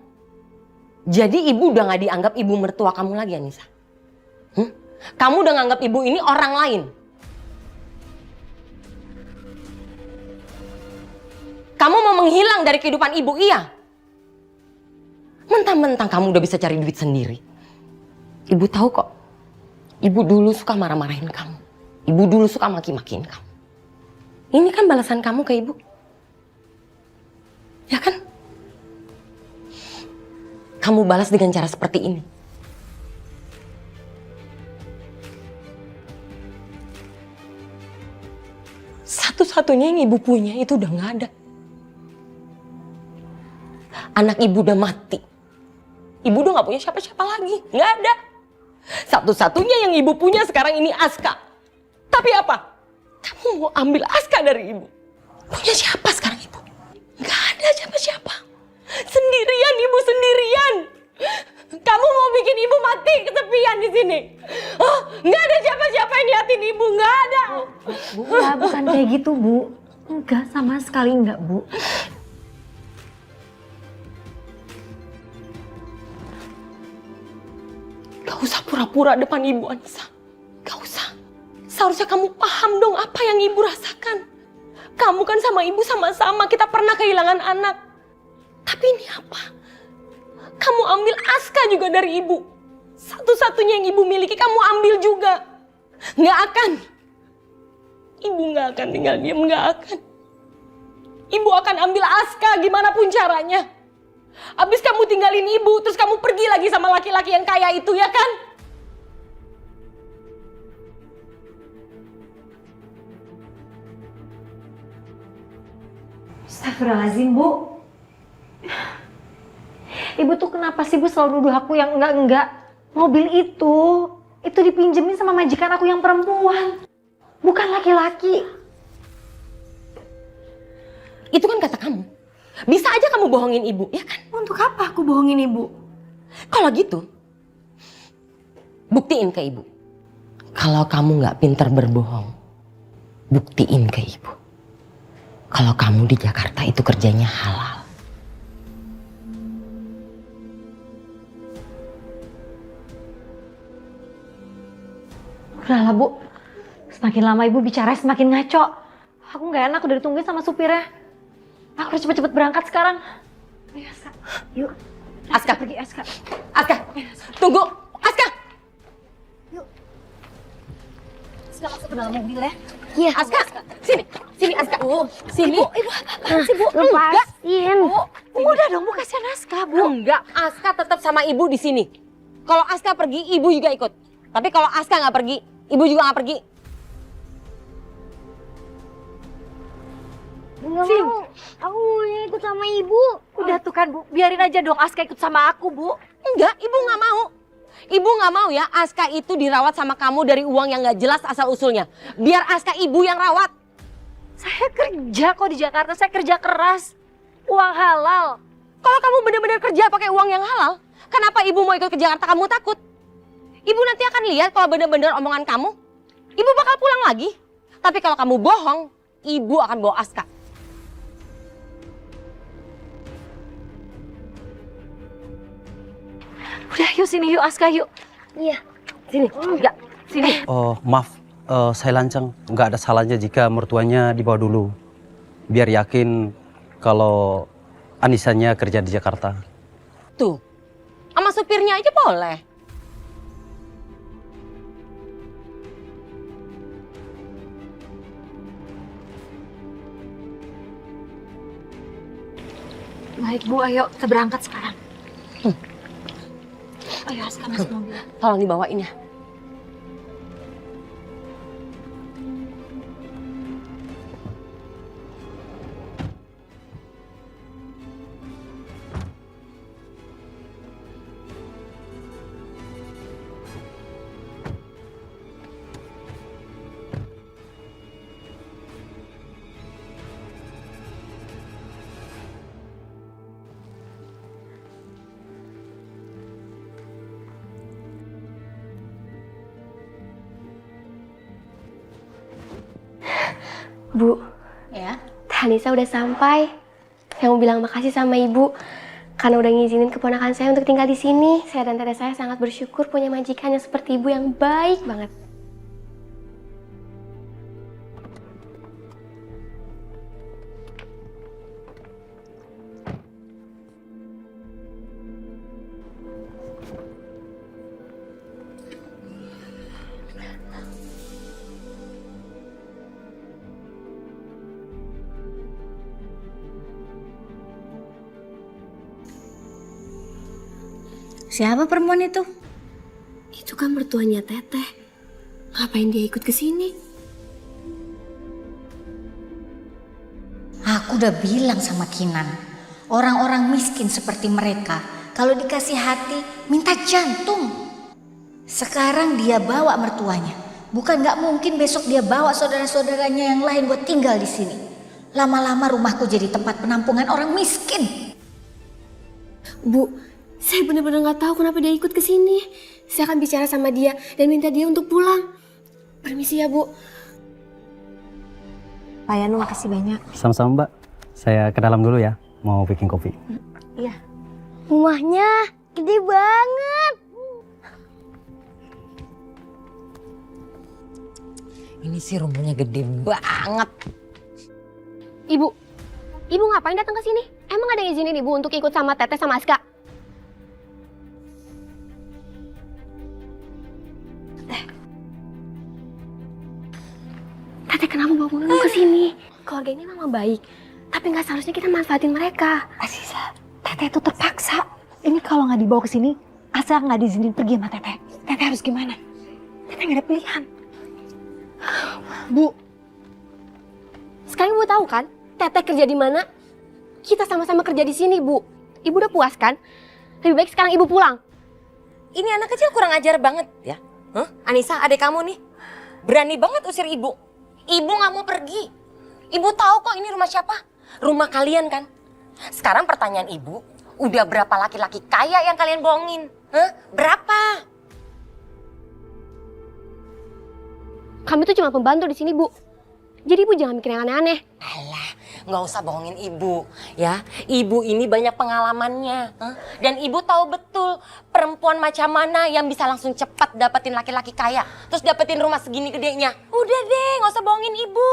Jadi ibu udah nggak dianggap ibu mertua kamu lagi Anissa. Kamu udah nganggap ibu ini orang lain. Kamu mau menghilang dari kehidupan ibu, iya? Mentang-mentang kamu udah bisa cari duit sendiri. Ibu tahu kok. Ibu dulu suka marah-marahin kamu. Ibu dulu suka maki-makiin kamu. Ini kan balasan kamu ke ibu. Ya kan? Kamu balas dengan cara seperti ini. Satu-satunya yang ibu punya itu udah gak ada. Anak ibu udah mati. Ibu udah gak punya siapa-siapa lagi. Gak ada. Satu-satunya yang ibu punya sekarang ini Aska. Tapi apa? Kamu mau ambil Aska dari ibu. Punya siapa sekarang ibu? Gak ada siapa-siapa. Sendirian ibu, sendirian. Kamu mau bikin ibu mati kesepian di sini. Oh, gak ada siapa-siapa yang liatin ibu. Gak ada. Bu, bukan kayak gitu Bu. Enggak, sama sekali enggak Bu. Gak usah pura-pura depan ibu Anissa. Gak usah. Seharusnya kamu paham dong apa yang ibu rasakan. Kamu kan sama ibu sama-sama, kita pernah kehilangan anak. Tapi ini apa? Kamu ambil Aska juga dari ibu. Satu-satunya yang ibu miliki kamu ambil juga. Gak akan. Ibu gak akan tinggal diam, gak akan. Ibu akan ambil Aska gimana pun caranya. Abis kamu tinggalin ibu, terus kamu pergi lagi sama laki-laki yang kaya itu, ya kan? Astagfirullahaladzim Bu. Ibu tuh kenapa sih Bu selalu nuduh aku yang enggak-enggak? Mobil itu dipinjemin sama majikan aku yang perempuan. Bukan laki-laki. Itu kan kata kamu. Bisa aja kamu bohongin ibu, ya kan? Untuk apa aku bohongin ibu? Kalau gitu, buktiin ke ibu. Kalau kamu nggak pintar berbohong, buktiin ke ibu. Kalau kamu di Jakarta itu kerjanya halal. Udahlah Bu, semakin lama ibu bicara semakin ngaco. Aku nggak enak udah ditungguin sama supirnya. Aku harus cepet-cepet berangkat sekarang. Ayo Aska, yuk. Aska, Pergi Aska. Aska, tunggu. Aska. Aska masuk ke dalam mobil ya. Iya. Aska, sini. Sini Aska. Sini. Ibu apa sih Bu? Lepasin. Udah dong Bu, kasihan Aska Bu. Enggak, Aska tetap sama ibu di sini. Kalau Aska pergi, ibu juga ikut. Tapi kalau Aska nggak pergi, ibu juga nggak pergi. Nggak mau. Aku maunya ikut sama ibu. Udah tuh kan Bu, biarin aja dong Aska ikut sama aku Bu. Enggak, ibu nggak mau. Ibu nggak mau ya Aska itu dirawat sama kamu dari uang yang nggak jelas asal usulnya. Biar Aska ibu yang rawat. Saya kerja kok di Jakarta, saya kerja keras. Uang halal. Kalau kamu benar-benar kerja pakai uang yang halal, kenapa ibu mau ikut ke Jakarta? Kamu takut? Ibu nanti akan lihat kalau benar-benar omongan kamu. Ibu bakal pulang lagi. Tapi kalau kamu bohong, ibu akan bawa Aska. Udah yuk sini yuk Aska yuk. Iya. Sini, enggak. Sini. Oh maaf, saya lancang. Nggak ada salahnya jika mertuanya dibawa dulu. Biar yakin kalau Anisanya kerja di Jakarta. Tuh, sama supirnya aja boleh. Baik Bu, ayo kita berangkat sekarang. Ayo Aska masuk mobil. Tolong dibawain ya. Bu, Ya. Anissa udah sampai. Saya mau bilang makasih sama ibu karena udah ngizinin keponakan saya untuk tinggal di sini. Saya dan teteh saya sangat bersyukur punya majikan yang seperti ibu yang baik banget. Siapa perempuan itu? Itu kan mertuanya teteh. Ngapain dia ikut ke sini? Aku udah bilang sama Kinan, orang-orang miskin seperti mereka, kalau dikasih hati, minta jantung. Sekarang dia bawa mertuanya. Bukan nggak mungkin besok dia bawa saudara-saudaranya yang lain buat tinggal di sini. Lama-lama rumahku jadi tempat penampungan orang miskin. Bu, saya benar-benar nggak tahu kenapa dia ikut ke sini. Saya akan bicara sama dia dan minta dia untuk pulang. Permisi ya, Bu. Pak Yanu, makasih banyak. Sama-sama Mbak. Saya ke dalam dulu ya. Mau bikin kopi. Iya. Rumahnya gede banget. Ini sih rumahnya gede banget. Ibu ngapain datang ke sini? Emang ada yang izinin ibu untuk ikut sama teteh sama Aska? Teteh kenapa bawa kamu ke sini? Keluarga ini memang baik, tapi nggak seharusnya kita manfaatin mereka. Aziza, Teteh itu terpaksa. Ini kalau nggak dibawa ke sini, Asa nggak diizinin pergi sama Teteh. Teteh harus gimana? Teteh nggak ada pilihan. Bu, sekarang ibu tahu kan teteh kerja di mana? Kita sama-sama kerja di sini, Bu. Ibu udah puas kan? Lebih baik sekarang ibu pulang. Ini anak kecil kurang ajar banget ya. Hah? Anissa, adik kamu nih. Berani banget usir ibu. Ibu nggak mau pergi. Ibu tahu kok ini rumah siapa? Rumah kalian kan? Sekarang pertanyaan ibu, udah berapa laki-laki kaya yang kalian bohongin? Hah? Berapa? Kami tuh cuma pembantu di sini, Bu. Jadi ibu jangan mikir yang aneh-aneh. Alah, nggak usah bohongin ibu ya. Ibu ini banyak pengalamannya. Dan ibu tahu betul perempuan macam mana yang bisa langsung cepat dapetin laki-laki kaya. Terus dapetin rumah segini gedenya. Udah deh, nggak usah bohongin ibu.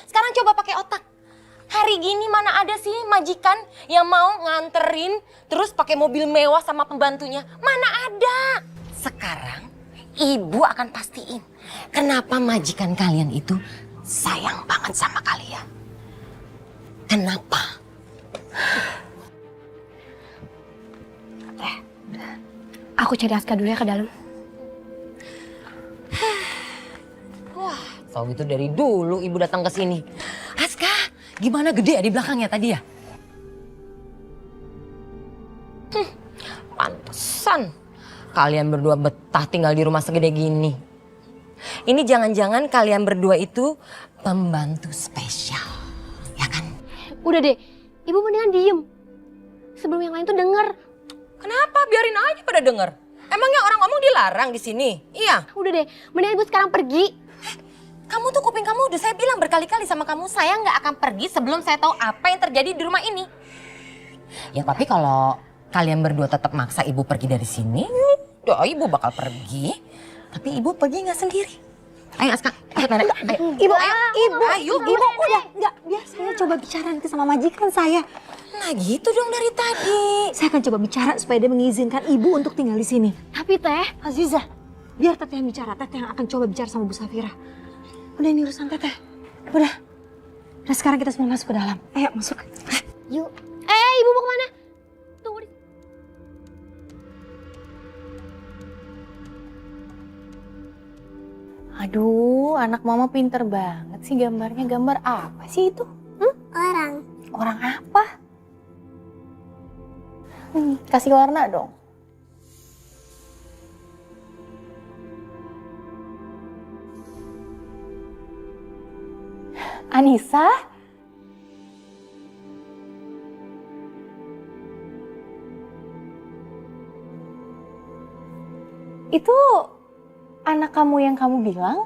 Sekarang coba pakai otak. Hari gini mana ada sih majikan yang mau nganterin terus pakai mobil mewah sama pembantunya? Mana ada. Sekarang ibu akan pastiin kenapa majikan kalian itu sayang banget sama kalian. Kenapa? Aku cari Aska dulu ya ke dalam. Wah, so gitu dari dulu ibu datang ke sini. Aska, gimana gede ya di belakangnya tadi ya? Pantesan kalian berdua betah tinggal di rumah segede gini. Ini jangan-jangan kalian berdua itu pembantu spesial, ya kan? Udah deh, ibu mendingan diem. Sebelum yang lain tuh denger. Kenapa? Biarin aja pada denger. Emangnya orang ngomong dilarang di sini? Iya. Udah deh, mendingan ibu sekarang pergi. Kamu tuh kuping kamu udah saya bilang berkali-kali sama kamu, saya nggak akan pergi sebelum saya tahu apa yang terjadi di rumah ini. Ya tapi kalau kalian berdua tetap maksa ibu pergi dari sini, ya ibu bakal pergi. Tapi ibu pergi nggak sendiri. Ayo Aska, ikut nenek. Ayo. Ibu, Ayo. ibu udah, enggak, biar saya coba bicara nanti sama majikan saya. Nah gitu dong dari tadi. Saya akan coba bicara supaya dia mengizinkan ibu untuk tinggal di sini. Tapi Teh, Aziza, biar Teteh yang bicara, Teteh yang akan coba bicara sama Bu Safira. Udah ini urusan Teteh, udah. Nah sekarang kita semua masuk ke dalam, ayo masuk. yuk. Ibu mau kemana? Tunggu di... Aduh, anak mama pinter banget sih gambarnya. Gambar apa sih itu? Orang. Orang apa? Kasih warna dong. Anissa? Itu anak kamu yang kamu bilang?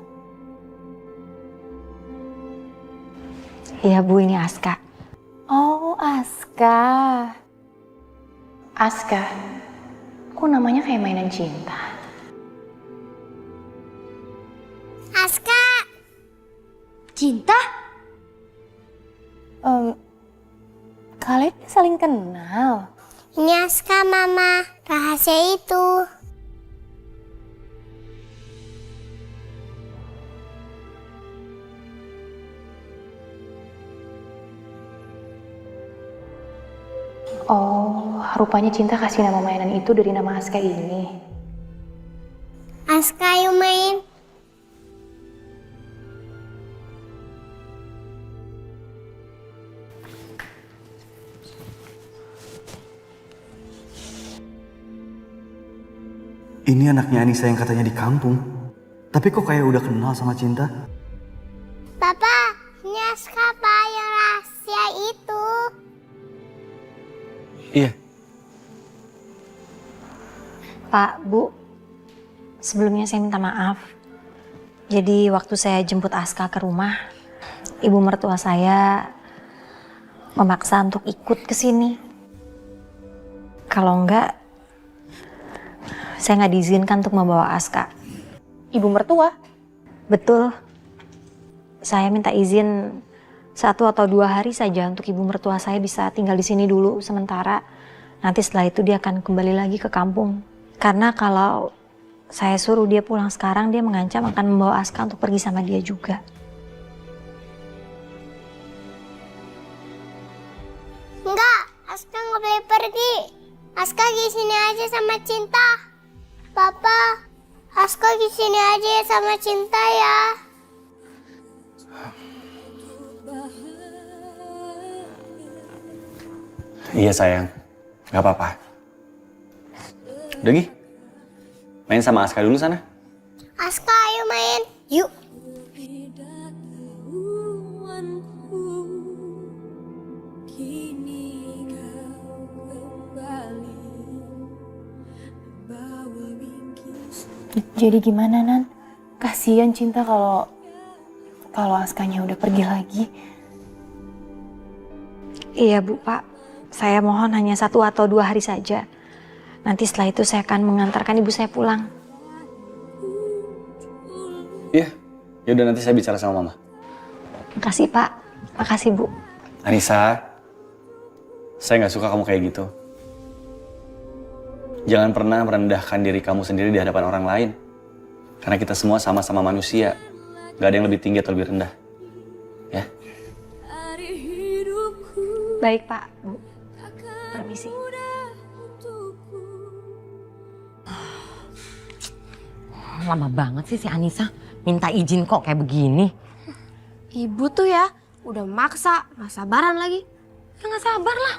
Iya Bu, ini Aska. Oh, Aska. Aska, kok namanya kayak mainan cinta? Aska. Cinta? Kalian saling kenal? Ini Aska, Mama. Rahasia itu. Oh, rupanya Cinta kasih nama mainan itu dari nama Aska ini. Aska, ayo main. Ini anaknya Anissa yang katanya di kampung. Tapi kok kayak udah kenal sama Cinta? Papa, ini Aska, Pak, yang rahasia itu. Iya. Pak, Bu, sebelumnya saya minta maaf. Jadi waktu saya jemput Aska ke rumah, ibu mertua saya memaksa untuk ikut ke sini. Kalau enggak, saya nggak diizinkan untuk membawa Aska. Ibu mertua? Betul. Saya minta izin 1 atau 2 hari saja untuk ibu mertua saya bisa tinggal di sini dulu sementara. Nanti setelah itu dia akan kembali lagi ke kampung. Karena kalau saya suruh dia pulang sekarang, dia mengancam akan membawa Aska untuk pergi sama dia juga. Enggak, Aska nggak boleh pergi. Aska di sini aja sama Cinta. Papa, Aska di sini aja sama Cinta ya. Iya sayang, gak apa-apa. Udah Gi, main sama Aska dulu sana. Aska, ayo main. Yuk. Jadi gimana, Nan? Kasian Cinta kalau Askanya udah pergi lagi. Iya Bu, Pak. Saya mohon hanya 1 atau 2 hari saja. Nanti setelah itu saya akan mengantarkan ibu saya pulang. Iya, yaudah nanti saya bicara sama Mama. Makasih Pak, makasih Bu. Anissa, saya nggak suka kamu kayak gitu. Jangan pernah merendahkan diri kamu sendiri di hadapan orang lain. Karena kita semua sama-sama manusia. Gak ada yang lebih tinggi atau lebih rendah. Ya? Baik Pak, Bu. Permisi. Lama banget sih si Anissa. Minta izin kok kayak begini. Ibu tuh ya, udah maksa, gak sabaran lagi. Ya gak sabar lah.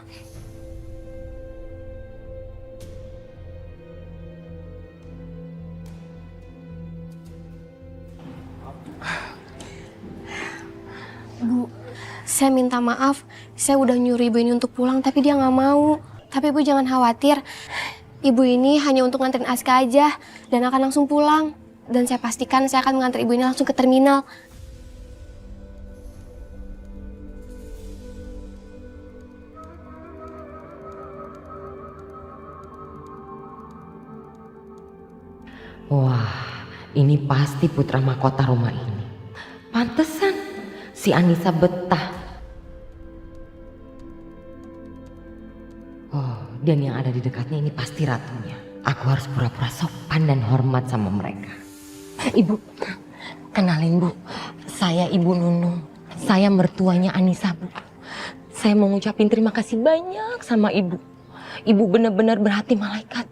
Bu, saya minta maaf. Saya udah nyuruh ibu ini untuk pulang, tapi dia nggak mau. Tapi ibu jangan khawatir. Ibu ini hanya untuk nganterin Aska aja dan akan langsung pulang. Dan saya pastikan saya akan mengantar ibu ini langsung ke terminal. Wah, ini pasti putra mahkota rumah ini. Pantesan si Anissa betah. Oh, dan yang ada di dekatnya ini pasti ratunya. Aku harus pura-pura sopan dan hormat sama mereka. Ibu, kenalin Bu. Saya Ibu Nunung. Saya mertuanya Anissa, Bu. Saya mau ngucapin terima kasih banyak sama Ibu. Ibu benar-benar berhati malaikat.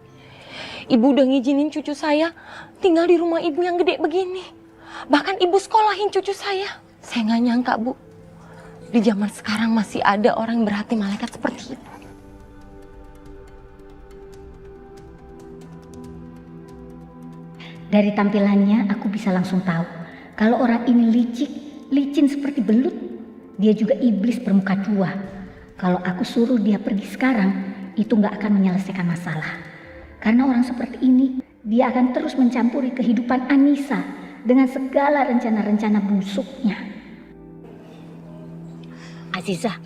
Ibu udah ngizinin cucu saya tinggal di rumah Ibu yang gede begini. Bahkan Ibu sekolahin cucu saya. Saya nggak nyangka, Bu. Di zaman sekarang masih ada orang yang berhati malaikat seperti Ibu. Dari tampilannya aku bisa langsung tahu kalau orang ini licin seperti belut. Dia juga iblis bermuka 2. Kalau aku suruh dia pergi sekarang, itu nggak akan menyelesaikan masalah. Karena orang seperti ini, dia akan terus mencampuri kehidupan Anissa dengan segala rencana-rencana busuknya. Azizah,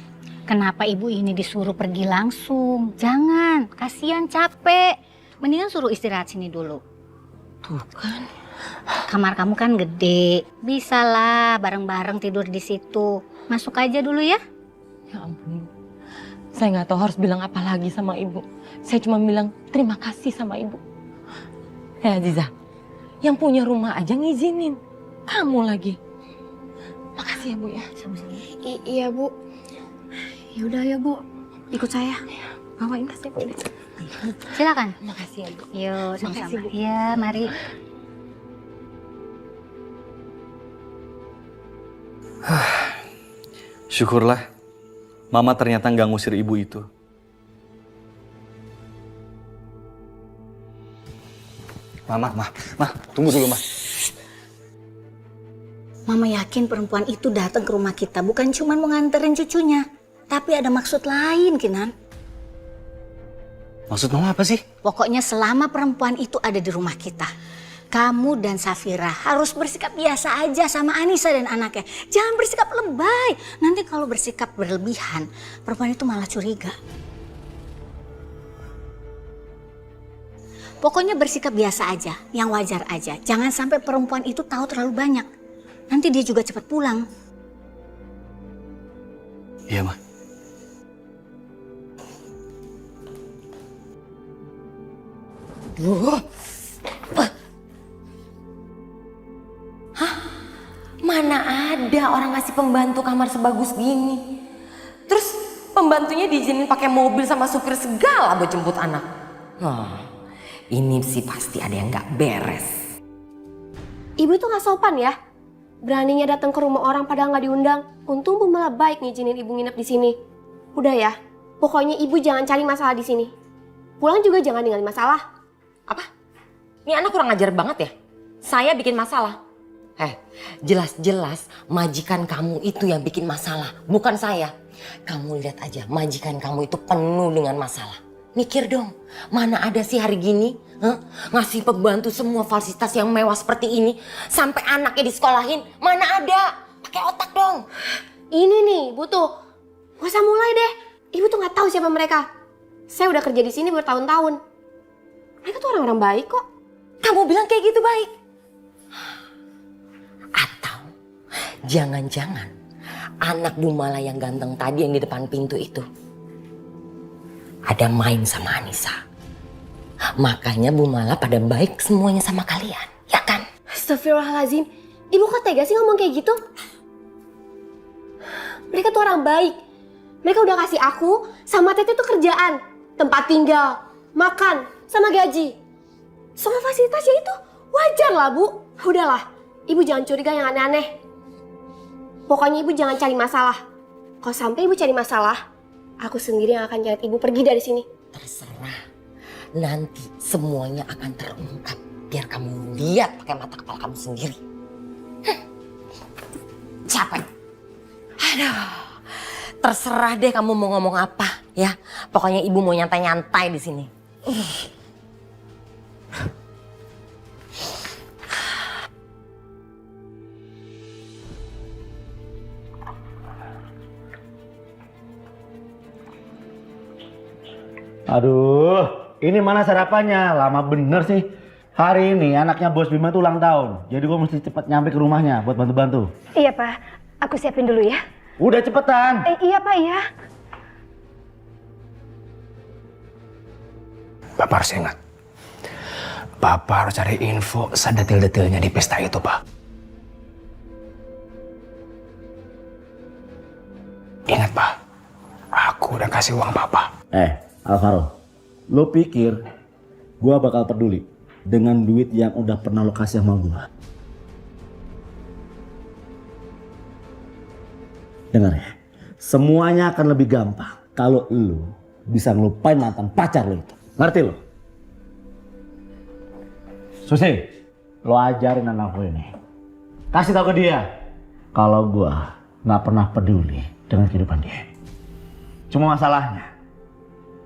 kenapa ibu ini disuruh pergi langsung? Jangan, kasihan capek. Mendingan suruh istirahat sini dulu. Tuh kan. Kamar kamu kan gede. Bisa lah bareng-bareng tidur di situ. Masuk aja dulu ya. Ya ampun. Saya nggak tahu harus bilang apa lagi sama Ibu. Saya cuma bilang terima kasih sama Ibu. Ya Aziza, yang punya rumah aja ngizinin. Kamu lagi. Makasih ya Bu ya. Iya Bu. Yaudah ya Bu, ikut saya. Bawain tas ya Bu. Silakan. Makasih ya Bu. Yuk, Makasih, sama-sama. Bu. Iya, mari. Syukurlah, Mama ternyata nggak ngusir ibu itu. Ma, tunggu dulu, Ma. Mama yakin perempuan itu datang ke rumah kita bukan cuma mau nganterin cucunya, tapi ada maksud lain, Kinan. Maksud Mama apa sih? Pokoknya selama perempuan itu ada di rumah kita, kamu dan Safira harus bersikap biasa aja sama Anissa dan anaknya. Jangan bersikap lebay. Nanti kalau bersikap berlebihan, perempuan itu malah curiga. Pokoknya bersikap biasa aja, yang wajar aja. Jangan sampai perempuan itu tahu terlalu banyak. Nanti dia juga cepat pulang. Iya, Ma. Hah? Mana ada orang ngasih pembantu kamar sebagus gini. Terus pembantunya diizinin pakai mobil sama supir segala buat jemput anak. Ini sih pasti ada yang nggak beres. Ibu tuh gak sopan ya. Beraninya datang ke rumah orang padahal nggak diundang. Untung Bu malah baik ngizinin Ibu nginep di sini. Udah ya, pokoknya Ibu jangan cari masalah di sini. Pulang juga jangan ninggalin masalah. Apa? Ini anak kurang ajar banget ya? Saya bikin masalah. Jelas-jelas majikan kamu itu yang bikin masalah, bukan saya. Kamu lihat aja, majikan kamu itu penuh dengan masalah. Mikir dong, mana ada sih hari gini ngasih pembantu semua fasilitas yang mewah seperti ini, sampai anaknya disekolahin, mana ada? Pakai otak dong. Ini nih, butuh. Gak usah mulai deh. Ibu tuh nggak tahu siapa mereka. Saya udah kerja di sini bertahun-tahun. Mereka tuh orang-orang baik kok. Kamu bilang kayak gitu baik? Atau jangan-jangan anak Bu Mala yang ganteng tadi yang di depan pintu itu ada main sama Anissa. Makanya Bu Mala pada baik semuanya sama kalian, ya kan? Astagfirullahaladzim. Ibu kok tega sih ngomong kayak gitu? Mereka tuh orang baik. Mereka udah kasih aku sama Tete tuh kerjaan, tempat tinggal, makan, sama gaji. Semua fasilitasnya itu wajar lah, Bu. Udahlah, Ibu jangan curiga yang aneh-aneh. Pokoknya Ibu jangan cari masalah. Kalau sampai Ibu cari masalah, aku sendiri yang akan nyeret Ibu pergi dari sini. Terserah. Nanti semuanya akan terungkap. Biar kamu lihat pakai mata kepala kamu sendiri. Capek. Aduh. Terserah deh kamu mau ngomong apa ya. Pokoknya Ibu mau nyantai-nyantai di sini. Aduh, ini mana sarapannya? Lama bener sih. Hari ini anaknya Bos Bima tuh ulang tahun. Jadi gue mesti cepat nyampe ke rumahnya buat bantu-bantu. Iya Pak, aku siapin dulu ya. Udah cepetan. Iya Pak, iya. Bapak harus ingat. Bapak harus cari info sedetil-detilnya di pesta itu, Pak. Ingat, Pak. Aku udah kasih uang Bapak. Alvaro, lo pikir gua bakal peduli dengan duit yang udah pernah lo kasih sama gua? Dengar ya, semuanya akan lebih gampang kalau lo bisa ngelupain mantan pacar lo itu. Ngerti lo? Susi, lo ajarin anak lo ini. Kasih tahu ke dia kalau gua nggak pernah peduli dengan kehidupan dia. Cuma masalahnya,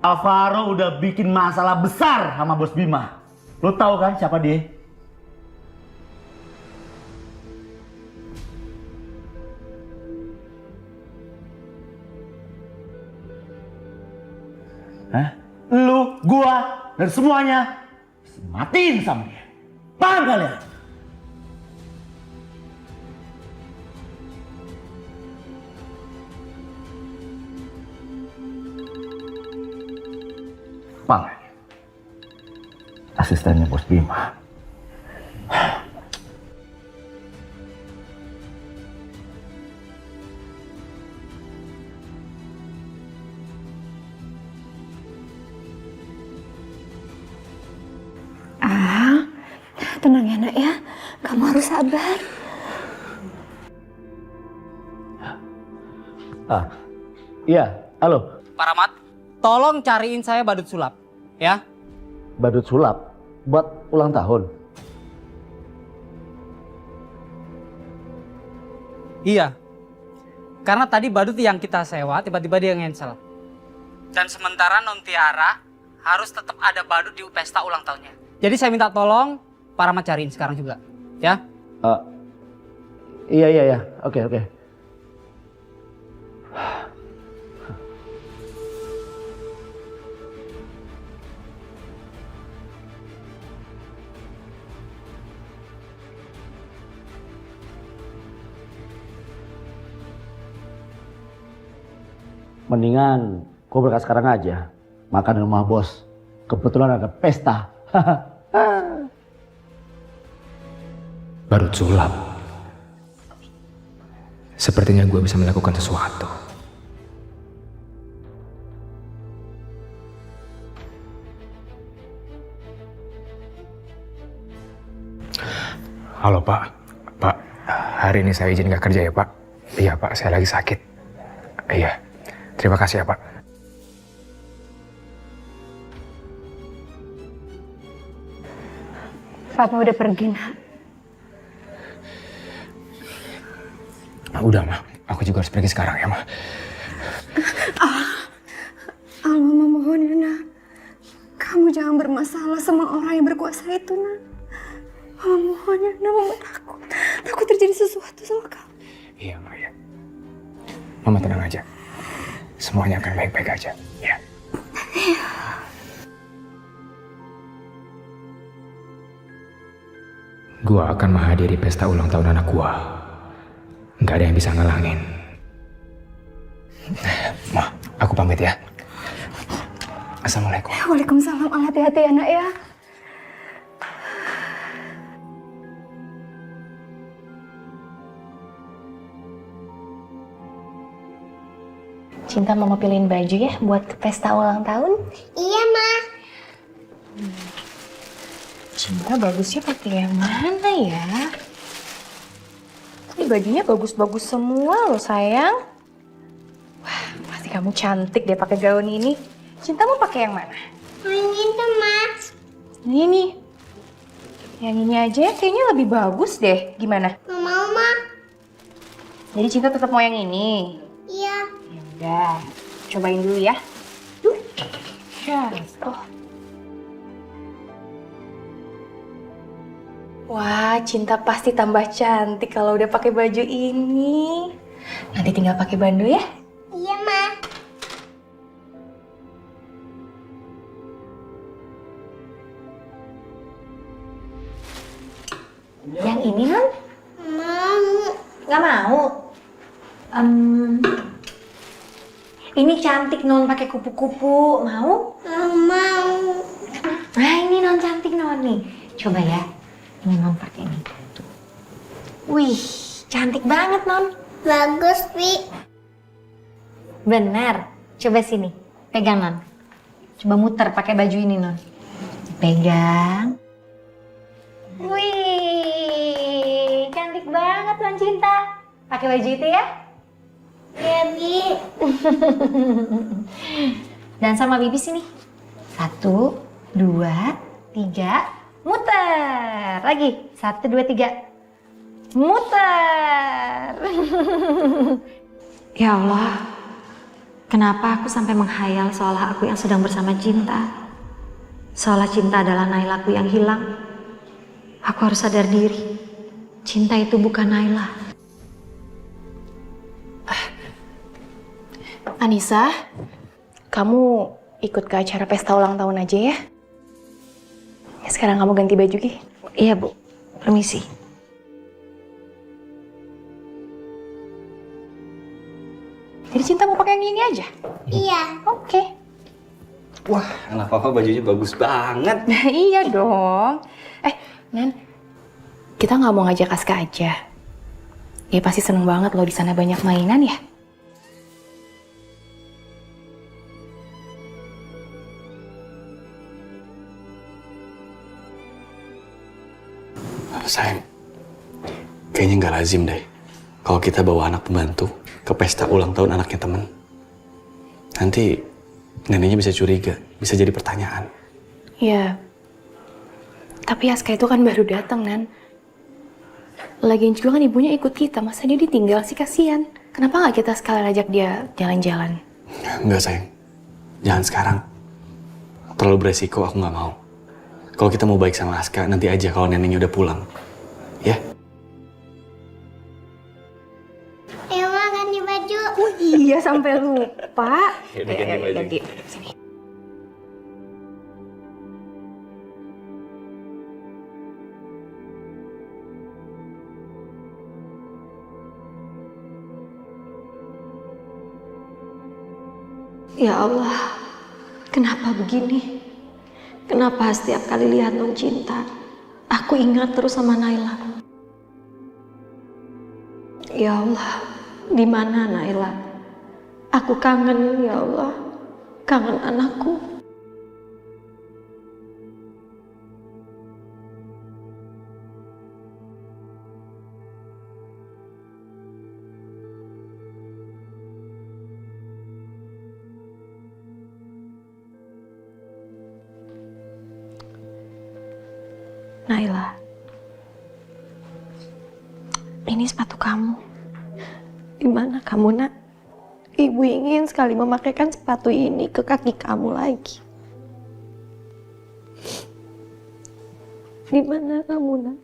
Alvaro udah bikin masalah besar sama Bos Bima. Lo tahu kan siapa dia? Hah? Lu, gua, dan semuanya matiin sama dia. Paham kalian? Pang, asistennya Bos Bima. Tenang ya nak ya, kamu harus sabar. Iya, halo. Pak Rahmat, tolong cariin saya badut sulap, ya. Badut sulap? Buat ulang tahun? Iya, karena tadi badut yang kita sewa tiba-tiba dia ngensel. Dan sementara Non Tiara harus tetap ada badut di pesta ulang tahunnya. Jadi saya minta tolong Pak Rahmat cariin sekarang juga, ya. Iya. Oke. Mendingan gue berangkat sekarang aja. Makan di rumah bos. Kebetulan ada pesta. Badut sulap. Sepertinya gue bisa melakukan sesuatu. Halo Pak. Pak, hari ini saya izin nggak kerja ya Pak? Iya Pak, saya lagi sakit. Iya, terima kasih ya Pak. Papa udah pergi nak. Udah Ma, aku juga harus pergi sekarang ya Ma. Mama mohon ya nak. Kamu jangan bermasalah sama orang yang berkuasa itu nak. Mama mohon ya nak, mama takut. Takut terjadi sesuatu sama kamu. Iya Ma ya. Mama tenang aja. semuanya akan baik-baik aja, ya. Gua akan menghadiri pesta ulang tahun anak gua. Nggak ada yang bisa ngalangin. Ma, aku pamit ya. Assalamualaikum. Waalaikumsalam. Hati-hati ya nak ya. Cinta mama pilihin baju ya buat ke pesta ulang tahun. Iya, Ma. Cinta bagusnya pakai yang mana ya? Ini bajunya bagus-bagus semua loh sayang. Wah, pasti kamu cantik deh pakai gaun ini. Cinta mau pakai yang mana? Yang itu, Ma. Ini. Yang ini aja kayaknya lebih bagus deh. Gimana? Nggak mau, Ma. Jadi Cinta tetap mau yang ini? Iya. Udah, cobain dulu ya. Yes. Oh. Wah, Cinta pasti tambah cantik kalau udah pakai baju ini. Nanti tinggal pakai bandu ya. Iya, Ma. Yang ini non? Mau. Nggak mau? Ini cantik non pakai kupu-kupu. Mau? Mau. Nah ini non cantik non nih. Coba ya. Ini non pakai ini. Wih, cantik banget non. Bagus, Pi. Benar. Coba sini. Pegang non. Coba muter pakai baju ini non. Pegang. Wih, cantik banget non Cinta. Pakai baju itu ya? Ya, Bi. Dan sama Bibi sini. 1, 2, 3, muter. Lagi. 1, 2, 3. Muter. Ya Allah. Kenapa aku sampai menghayal seolah aku yang sedang bersama Cinta? Seolah Cinta adalah Nailaku yang hilang. Aku harus sadar diri. Cinta itu bukan Naila. Anissa, kamu ikut ke acara pesta ulang tahun aja ya. Ya sekarang kamu ganti baju, Ki. Iya, Bu. Permisi. Jadi Cinta mau pakai yang ini aja? Iya. Oke. Wah, anak papa bajunya bagus banget. Iya dong. Nan, kita nggak mau ngajak Aska aja. Dia pasti seneng banget loh di sana banyak mainan ya. Sayang, kayaknya nggak lazim deh kalau kita bawa anak pembantu ke pesta ulang tahun anaknya temen. Nanti neneknya bisa curiga, bisa jadi pertanyaan. Iya. Tapi Aska itu kan baru datang, Nan. Lagian juga kan ibunya ikut kita, masa dia ditinggal sih, kasihan. Kenapa nggak kita sekalian ajak dia jalan-jalan? Nggak sayang, jangan sekarang. Terlalu beresiko, aku nggak mau. Kalau kita mau baik sama Aska, nanti aja kalau neneknya udah pulang. Ya? Ayo, Ma, ganti baju. Oh iya, sampai lupa. Yaudah, ganti baju. Ganti. Sini. Ya Allah, kenapa begini? Kenapa setiap kali lihat non Cinta, aku ingat terus sama Naila. Ya Allah, di mana Naila? Aku kangen, ya Allah, kangen anakku. Naila, ini sepatu kamu. Di mana kamu, Nak? Ibu ingin sekali memakaikan sepatu ini ke kaki kamu lagi. Di mana kamu, Nak?